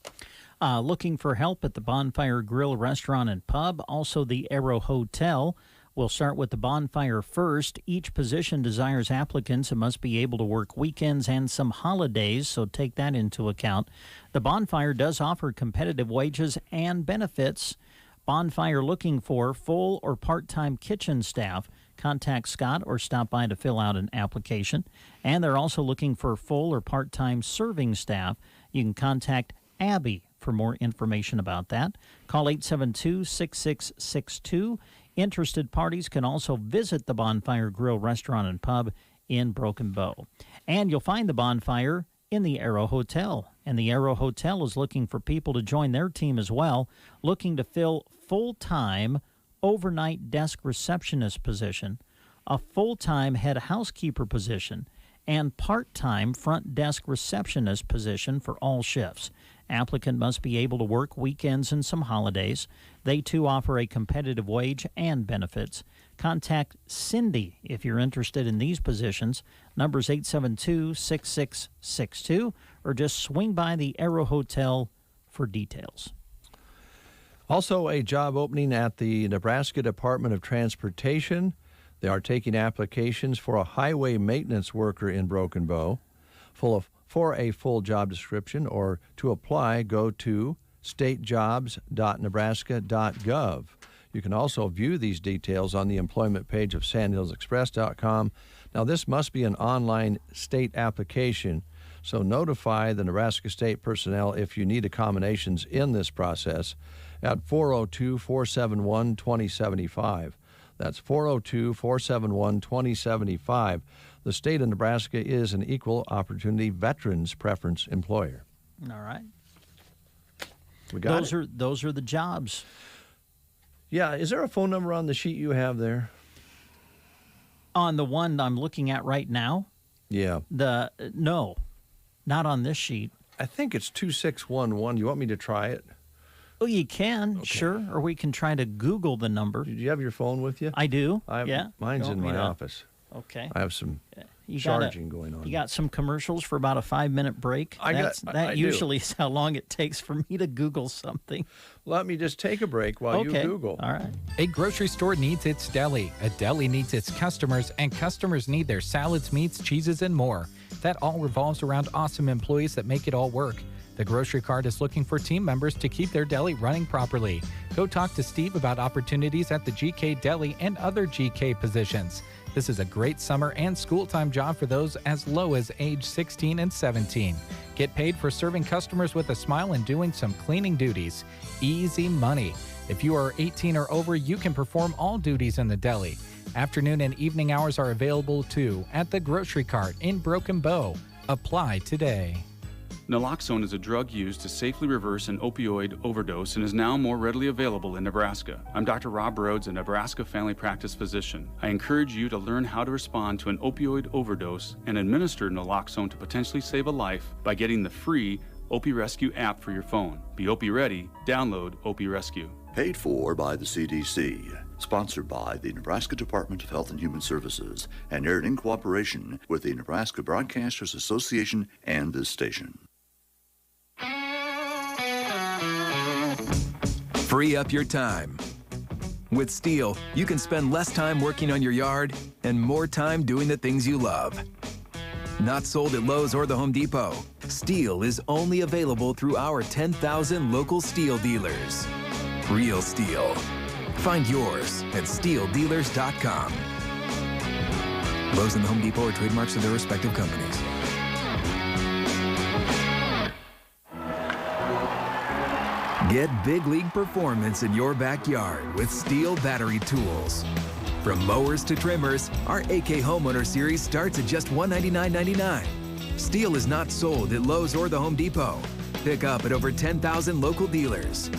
Looking for help at the Bonfire Grill Restaurant and Pub, also the Arrow Hotel. We'll start with the Bonfire first. Each position desires applicants who must be able to work weekends and some holidays, so take that into account. The Bonfire does offer competitive wages and benefits. Bonfire looking for full or part-time kitchen staff. Contact Scott or stop by to fill out an application. And they're also looking for full or part-time serving staff. You can contact Abby for more information about that. Call 872-6662. Interested parties can also visit the Bonfire Grill Restaurant and Pub in Broken Bow. And you'll find the Bonfire in the Arrow Hotel. And the Arrow Hotel is looking for people to join their team as well, looking to fill full-time overnight desk receptionist position, a full-time head housekeeper position, and part-time front desk receptionist position for all shifts. Applicant must be able to work weekends and some holidays. They, too, offer a competitive wage and benefits. Contact Cindy if you're interested in these positions. Number's 872-6662, or just swing by the Arrow Hotel for details. Also, a job opening at the Nebraska Department of Transportation. They are taking applications for a highway maintenance worker in Broken Bow. For a full job description or to apply, go to statejobs.nebraska.gov. You can also view these details on the employment page of sandhillsexpress.com. Now, this must be an online state application, so notify the Nebraska State personnel if you need accommodations in this process at 402-471-2075. That's 402-471-2075. The state of Nebraska is an equal opportunity veterans preference employer. All right. We got those are the jobs. Yeah. Is there a phone number on the sheet you have there? On the one I'm looking at right now? Yeah. No, not on this sheet. I think it's 2611. You want me to try it? Oh, you can, sure. Or we can try to Google the number. Do you have your phone with you? I do. Mine's in my office. Okay. I have some charging going on. You got some commercials for about a 5-minute break? That usually is how long it takes for me to Google something. Let me just take a break while you Google. All right. A grocery store needs its deli. A deli needs its customers, and customers need their salads, meats, cheeses, and more. That all revolves around awesome employees that make it all work. The grocery cart is looking for team members to keep their deli running properly. Go talk to Steve about opportunities at the GK Deli and other GK positions. This is a great summer and school-time job for those as low as age 16 and 17. Get paid for serving customers with a smile and doing some cleaning duties. Easy money. If you are 18 or over, you can perform all duties in the deli. Afternoon and evening hours are available too at the grocery cart in Broken Bow. Apply today. Naloxone is a drug used to safely reverse an opioid overdose and is now more readily available in Nebraska. I'm Dr. Rob Rhodes, a Nebraska family practice physician. I encourage you to learn how to respond to an opioid overdose and administer naloxone to potentially save a life by getting the free Opie Rescue app for your phone. Be Opie ready. Download Opie Rescue. Paid for by the CDC. Sponsored by the Nebraska Department of Health and Human Services and aired in cooperation with the Nebraska Broadcasters Association and this station. Free up your time. With Steel, you can spend less time working on your yard and more time doing the things you love. Not sold at Lowe's or the Home Depot, Steel is only available through our 10,000 local Steel dealers. Real Steel. Find yours at SteelDealers.com. Lowe's and the Home Depot are trademarks of their respective companies. Get big league performance in your backyard with Steel battery tools. From mowers to trimmers, our AK Homeowner Series starts at just $199.99. Steel is not sold at Lowe's or the Home Depot. Pick up at over 10,000 local dealers.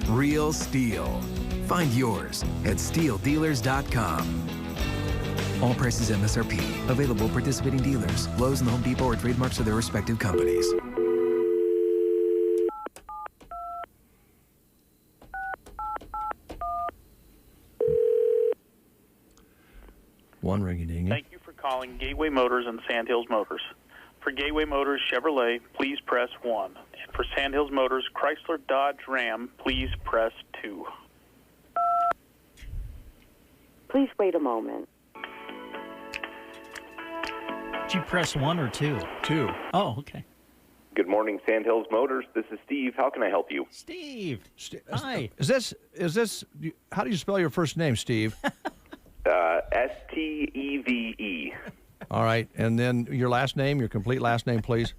Real Steel. Find yours at SteelDealers.com. All prices MSRP. Available at participating dealers. Lowe's and the Home Depot are trademarks of their respective companies. One ringy-dingy. Thank you for calling Gateway Motors and Sandhills Motors. For Gateway Motors Chevrolet, please press 1. And for Sandhills Motors Chrysler Dodge Ram, please press 2. Please wait a moment. Did you press 1 or 2? 2. Oh, okay. Good morning, Sandhills Motors. This is Steve. How can I help you? Steve. Hi. Is this, how do you spell your first name, Steve? Steve. All right. And then your last name, your complete last name, please.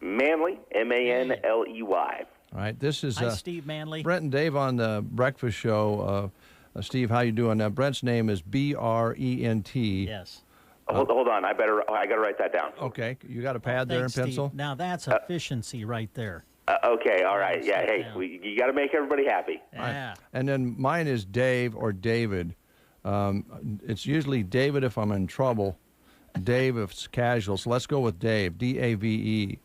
Manley, Manley. All right. This is Hi, Steve Manley. Brent and Dave on the breakfast show. Steve, how you doing? Now, Brent's name is Brent. Yes. Hold on. I got to write that down. Okay. You got a pad there and Thanks, pencil? Steve. Now that's efficiency right there. Okay. All right. Yeah. Hey, you got to make everybody happy. Yeah. And then mine is Dave or David. It's usually David if I'm in trouble, Dave if it's casual. So let's go with Dave, Dave.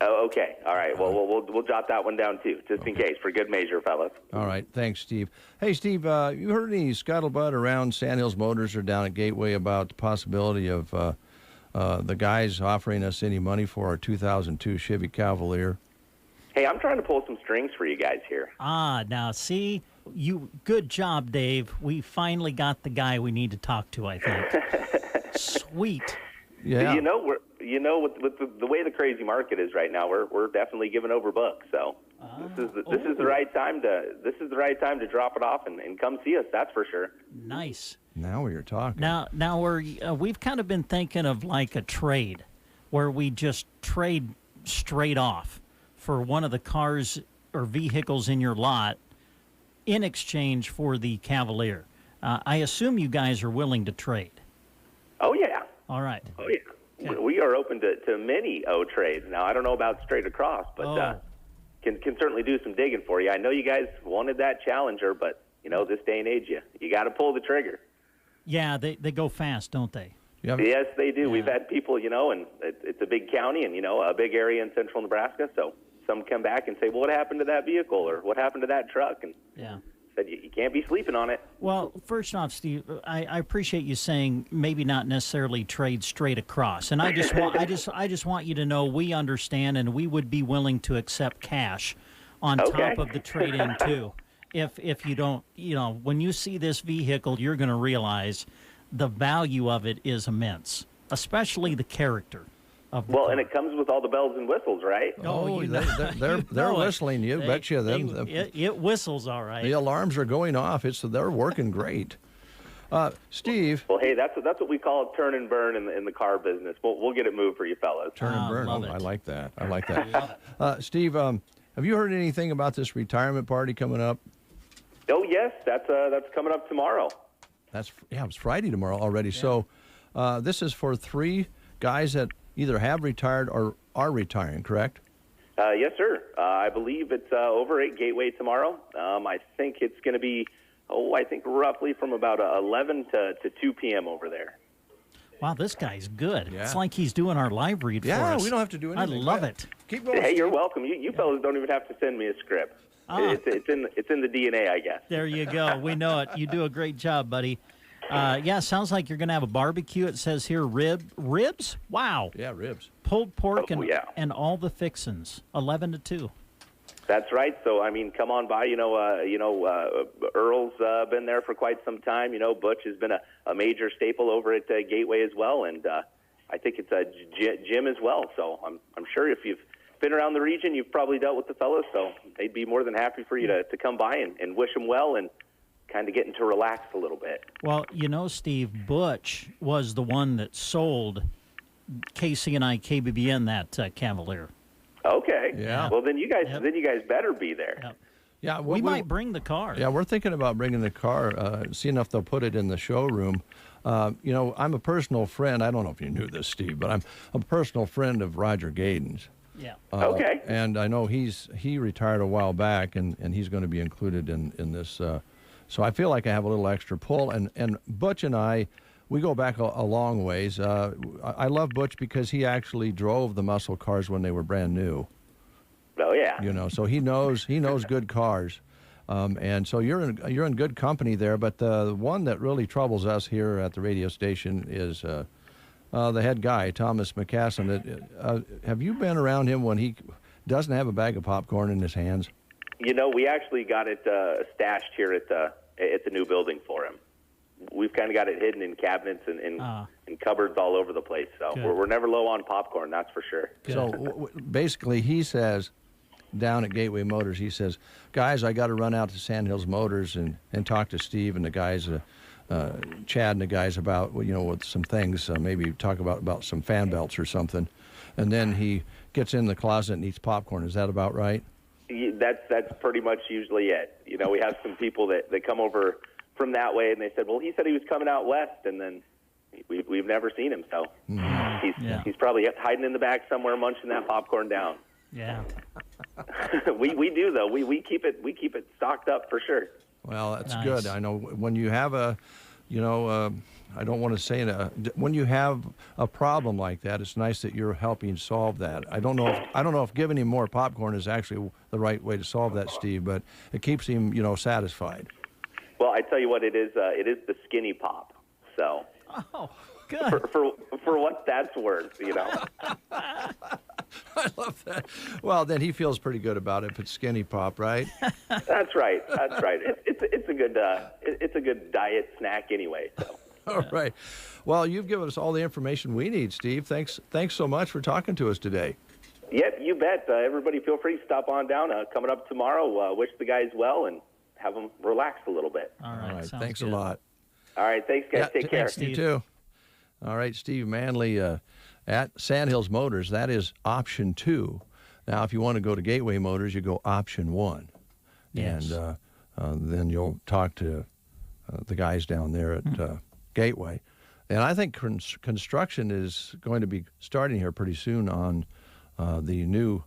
Oh, okay. All right. Well, we'll jot that one down too, just in case, for good measure, fellas. All right. Thanks, Steve. Hey, Steve, you heard any scuttlebutt around Sandhills Motors or down at Gateway about the possibility of the guys offering us any money for our 2002 Chevy Cavalier? Hey, I'm trying to pull some strings for you guys here. Now see, good job, Dave. We finally got the guy we need to talk to, I think. Sweet. Yeah. With the way the crazy market is right now, we're definitely giving over books. So this is the right time to drop it off and come see us. That's for sure. Nice. Now you're talking. Now we've kind of been thinking of like a trade, where we just trade straight off for one of the cars or vehicles in your lot in exchange for the Cavalier. I assume you guys are willing to trade. Oh, yeah. All right. Oh, yeah. Okay. We are open to many trades. Now, I don't know about straight across, but can certainly do some digging for you. I know you guys wanted that Challenger, but, this day and age, you got to pull the trigger. Yeah, they go fast, don't they? Yes, they do. Yeah. We've had people, and it's a big county and, a big area in central Nebraska, so some come back and say, well, what happened to that vehicle or what happened to that truck? And said, you can't be sleeping on it. Well, first off, Steve, I appreciate you saying maybe not necessarily trade straight across. And I just want you to know we understand and we would be willing to accept cash on top of the trade-in too. If you don't, when you see this vehicle, you're going to realize the value of it is immense, especially the character. Well, and it comes with all the bells and whistles, right? Oh, they're whistling. You betcha them. It whistles all right. The alarms are going off. They're working great. Steve. Well, hey, that's what we call a turn and burn in the car business. We'll get it moved for you fellas. Turn and burn. I like that. I like that. Steve, have you heard anything about this retirement party coming up? Oh yes, that's coming up tomorrow. It's Friday tomorrow already. Yeah. So this is for 3 guys that either have retired or are retiring, correct? Yes, sir. I believe it's over at Gateway tomorrow. I think it's going to be, I think roughly from about 11 to 2 p.m. over there. Wow, this guy's good. Yeah. It's like he's doing our live read for us. Yeah, we don't have to do anything. I love it. Keep going. Hey, you're welcome. You fellas don't even have to send me a script. It's in the DNA, I guess. There you go. We know it. You do a great job, buddy. Sounds like you're going to have a barbecue. It says here ribs? Wow. Yeah, ribs. Pulled pork and all the fixins, 11 to 2. That's right. So, I mean, come on by. Earl's been there for quite some time. Butch has been a major staple over at Gateway as well, and I think it's Jim as well. So I'm sure if you've been around the region, you've probably dealt with the fellas, so they'd be more than happy for you to come by and wish them well and kind of getting to relax a little bit. Well, Steve, Butch was the one that sold Casey and I KBBN that Cavalier. Okay. Yeah. Well, then you guys better be there. Yep. Yeah, we might bring the car. Yeah, we're thinking about bringing the car, seeing if they'll put it in the showroom. I'm a personal friend. I don't know if you knew this, Steve, but I'm a personal friend of Roger Gaydon's. Yeah. Okay. And I know he retired a while back, and he's going to be included in this. So I feel like I have a little extra pull. And Butch and I, we go back a long ways. I love Butch because he actually drove the muscle cars when they were brand new. Oh yeah. So he knows good cars. And so you're in good company there. But the one that really troubles us here at the radio station is the head guy, Thomas McCassin. Have you been around him when he doesn't have a bag of popcorn in his hands? We actually got it stashed here at the new building for him. We've kind of got it hidden in cabinets and cupboards all over the place. So we're never low on popcorn, that's for sure. Good. So basically he says, down at Gateway Motors, he says, guys, I got to run out to Sandhills Motors and talk to Steve and the guys, Chad and the guys about, with some things, maybe talk about some fan belts or something. And then he gets in the closet and eats popcorn. Is that about right? That's pretty much usually it. We have some people that come over from that way, and they said, well, he said he was coming out west, and then we've never seen him. So he's probably hiding in the back somewhere munching that popcorn down. Yeah. we do though. We keep it stocked up for sure. Well, that's Nice. good. I know when you have I don't want to say when you have a problem like that, it's nice that you're helping solve that. I don't know if giving him more popcorn is actually the right way to solve that, Steve, but it keeps him, satisfied. Well, I tell you what, it is the skinny pop. So. Oh, good. For what that's worth, I love that. Well, then he feels pretty good about it if it's skinny pop, right? That's right. It's a good diet snack anyway. So. All right. Well, you've given us all the information we need, Steve. Thanks so much for talking to us today. Yep, you bet. Everybody feel free to stop on down. Coming up tomorrow, wish the guys well and have them relax a little bit. All right. Thanks good. a lot. All right. Thanks, guys. Take care. Thanks, Steve. You too. All right, Steve Manley at Sandhills Motors. That is option 2. Now, if you want to go to Gateway Motors, you go option 1. Yes. And then you'll talk to the guys down there at Gateway. And I think construction is going to be starting here pretty soon on the new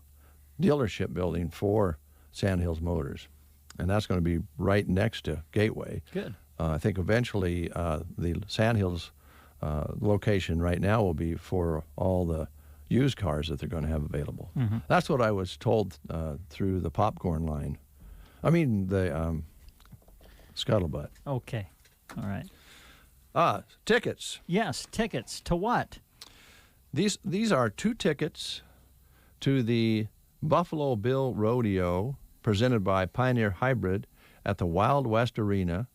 dealership building for Sandhills Motors. And that's going to be right next to Gateway. Good. I think eventually the Sandhills location right now will be for all the used cars that they're going to have available. Mm-hmm. That's what I was told through the popcorn line. I mean, the scuttlebutt. Okay. All right. Tickets. Yes, tickets. To what? These are 2 tickets to the Buffalo Bill Rodeo presented by Pioneer Hybrid at the Wild West Arena.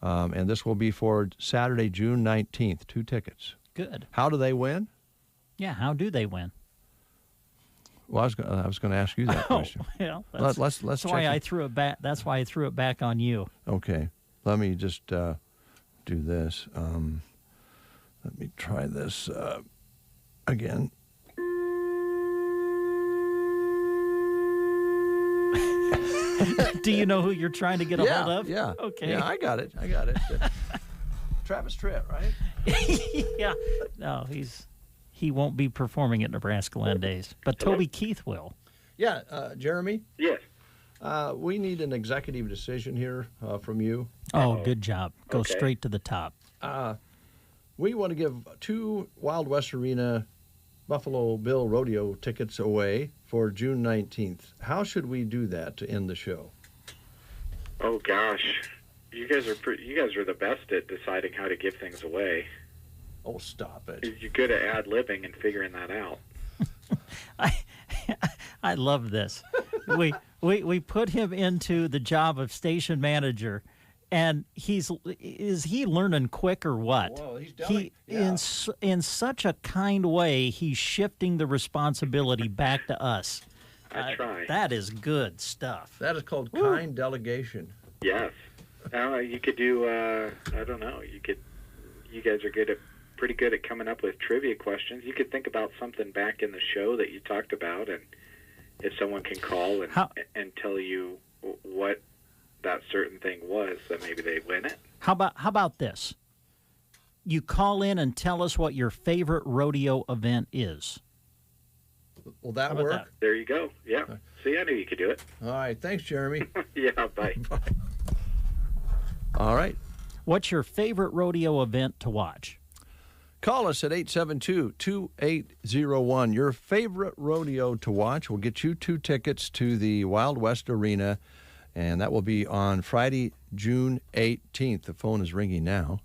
And this will be for Saturday, June 19th. 2 tickets. Good. How do they win? Yeah, how do they win? Well, I was going to ask you that question. Well, let's that's check why it. I threw it back. That's why I threw it back on you. Okay, let me just do this. Let me try this again. Do you know who you're trying to get a hold of? Yeah. Okay. Yeah, I got it. Travis Tritt, right? Yeah. No, he won't be performing at Nebraska Land Days, but Toby Keith will. Yeah, Jeremy? Yes. We need an executive decision here from you. Oh, good job. Go Okay. straight to the top. We want to give 2 Wild West Arena Buffalo Bill Rodeo tickets away for June 19th. How should we do that to end the show? Oh gosh, you guys are the best at deciding how to give things away. Oh, stop it! You're good at ad-libbing and figuring that out. I love this. We put him into the job of station manager, and is he learning quick or what? Whoa, he's definitely, in such a kind way, he's shifting the responsibility back to us. I try. That is good stuff. That is called kind delegation. Yes. You could do. I don't know. You guys are pretty good at coming up with trivia questions. You could think about something back in the show that you talked about, and if someone can call and tell you what that certain thing was, then maybe they win it. How about this? You call in and tell us what your favorite rodeo event is. Will that How about work? that? There you go. Yeah. See, I knew you could do it. All right. Thanks, Jeremy. Yeah, bye. All right. What's your favorite rodeo event to watch? Call us at 872-2801. Your favorite rodeo to watch. We'll get you 2 tickets to the Wild West Arena, and that will be on Friday, June 18th. The phone is ringing now.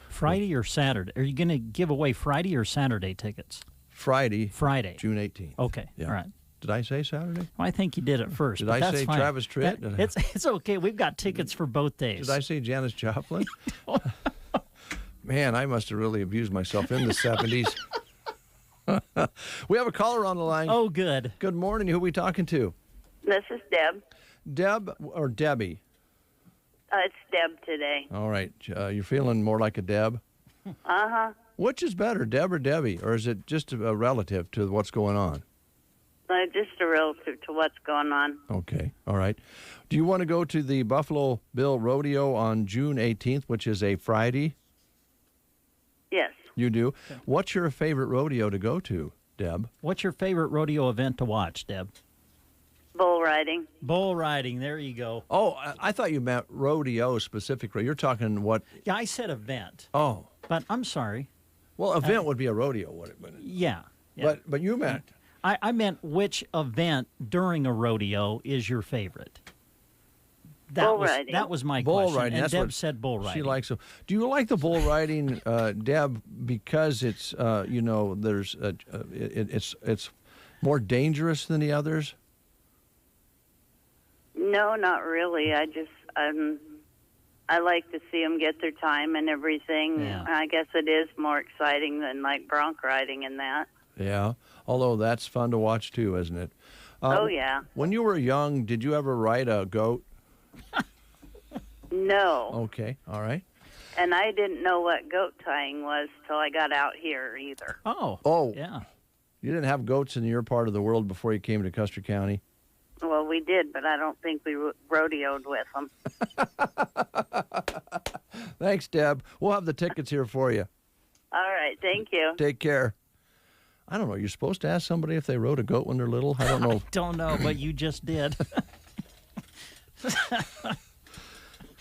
Friday or Saturday? Are you going to give away Friday or Saturday tickets? Friday, June 18th. Okay, Yeah. all right. Did I say Saturday? Well, I think you did it first. Did but I that's say fine. Travis Tritt? It's okay. We've got tickets for both days. Did I say Janis Joplin? Man, I must have really abused myself in the 70s. We have a caller on the line. Oh, good. Good morning. Who are we talking to? This is Deb. Deb or Debbie? It's Deb today. All right. You're feeling more like a Deb? Uh-huh. Which is better, Deb or Debbie? Or is it just a relative to what's going on? Just a relative to what's going on. Okay. All right. Do you want to go to the Buffalo Bill Rodeo on June 18th, which is a Friday? Yes. You do? Okay. What's your favorite rodeo to go to, Deb? What's your favorite rodeo event to watch, Deb? Bull riding. Bull riding. There you go. Oh, I thought you meant rodeo specifically. You're talking what? Yeah, I said event. Oh. But I'm sorry. Well, event would be a rodeo, would it? Yeah. But you meant? I meant which event during a rodeo is your favorite? Bull riding. That was my bull question. riding. And That's Deb what said bull riding. She likes them. Do you like the bull riding, Deb, because it's there's it's more dangerous than the others? No, not really. I like to see them get their time and everything. Yeah. I guess it is more exciting than like bronc riding and that. Yeah, although that's fun to watch too, isn't it? Oh, yeah. When you were young, did you ever ride a goat? No. Okay, all right. And I didn't know what goat tying was till I got out here either. Oh, yeah. You didn't have goats in your part of the world before you came to Custer County? Well, we did, but I don't think we rodeoed with them. Thanks, Deb. We'll have the tickets here for you. All right, thank you. Take care. I don't know. You're supposed to ask somebody if they rode a goat when they're little? I don't know. I don't know, but you just did.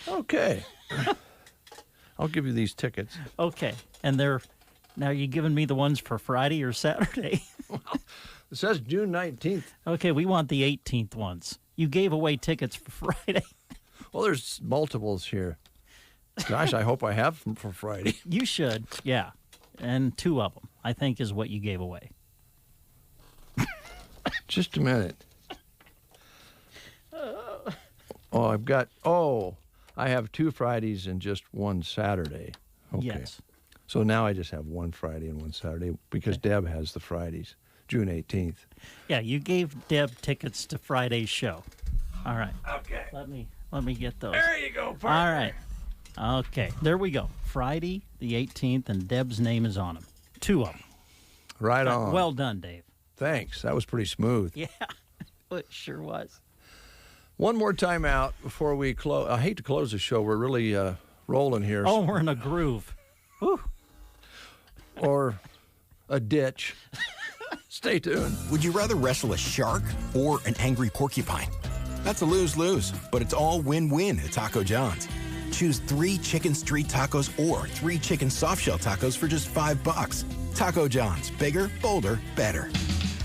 Okay. I'll give you these tickets. Okay. And now you're giving me the ones for Friday or Saturday? It says June 19th. Okay, we want the 18th ones. You gave away tickets for Friday. Well, there's multiples here. Gosh, I hope I have them for Friday. You should, yeah. And 2 of them, I think, is what you gave away. Just a minute. I have 2 Fridays and just 1 Saturday. Okay. Yes. So now I just have one Friday and one Saturday because Deb has the Fridays, June 18th. Yeah, you gave Deb tickets to Friday's show. All right. Okay. Let me get those. There you go, partner. All right. Okay, there we go. Friday the 18th, and Deb's name is on them. 2 of them. Right on. Well done, Dave. Thanks. That was pretty smooth. Yeah, it sure was. One more time out before we close. I hate to close the show. We're really rolling here. Oh, we're in a groove. Whew. Or a ditch. Stay tuned. Would you rather wrestle a shark or an angry porcupine? That's a lose-lose, but it's all win-win at Taco John's. Choose 3 chicken street tacos or 3 chicken soft-shell tacos for just $5. Taco John's. Bigger, bolder, better.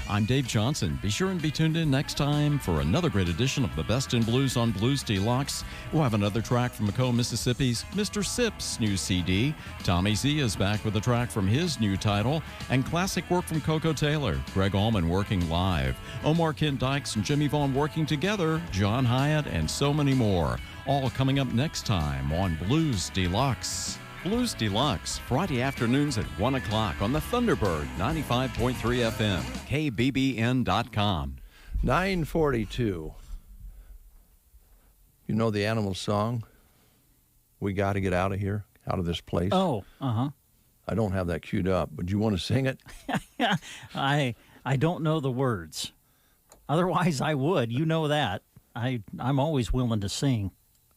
I'm Dave Johnson. Be sure and be tuned in next time for another great edition of the Best in Blues on Blues Deluxe. We'll have another track from Macomb, Mississippi's Mr. Sipp's new CD. Tommy Z is back with a track from his new title, and classic work from Coco Taylor, Greg Allman working live, Omar Kent Dykes and Jimmy Vaughn working together, John Hyatt, and so many more. All coming up next time on Blues Deluxe. Blues Deluxe, Friday afternoons at 1 o'clock on the Thunderbird 95.3 FM, KBBN.com. 9:42. You know the Animals song? We got to get out of here, out of this place. Oh, uh-huh. I don't have that queued up, but do you want to sing it? I don't know the words. Otherwise, I would. You know that. I'm always willing to sing.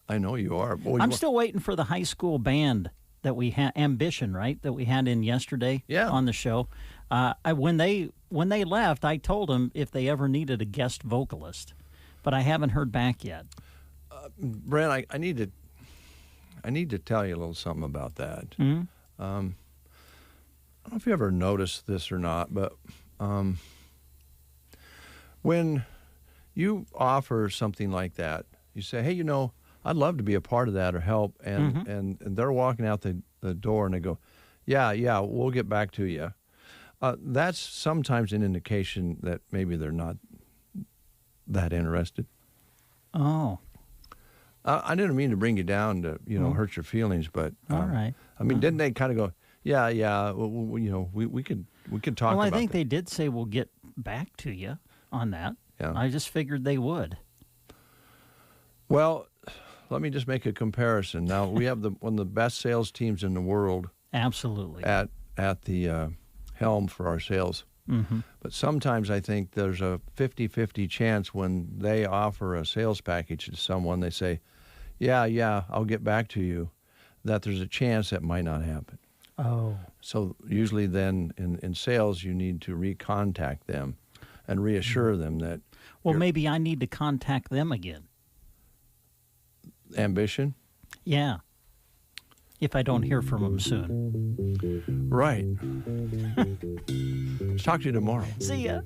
I know you are. Boy, I'm still waiting for the high school band that we had, Ambition, right? That we had in yesterday on the show. When they left, I told them if they ever needed a guest vocalist, but I haven't heard back yet. Brent, I need to tell you a little something about that. Mm-hmm. I don't know if you ever noticed this or not, but when you offer something like that, you say, hey, I'd love to be a part of that or help, and they're walking out the door and they go, yeah, we'll get back to you. That's sometimes an indication that maybe they're not that interested. Oh. I didn't mean to bring you down to hurt your feelings, but all right. I mean, didn't they kind of go, yeah, we could talk about Well, I think that. they did say we'll get back to you on that. Yeah. I just figured they would. Well, let me just make a comparison. Now, we have one of the best sales teams in the world. Absolutely. At the helm for our sales. Mm-hmm. But sometimes I think there's a 50-50 chance when they offer a sales package to someone, they say, yeah, I'll get back to you, that there's a chance that might not happen. Oh. So usually then in sales, you need to recontact them and reassure them that. Well, maybe I need to contact them again. Ambition? Yeah. If I don't hear from them soon. Right. Talk to you tomorrow. See ya.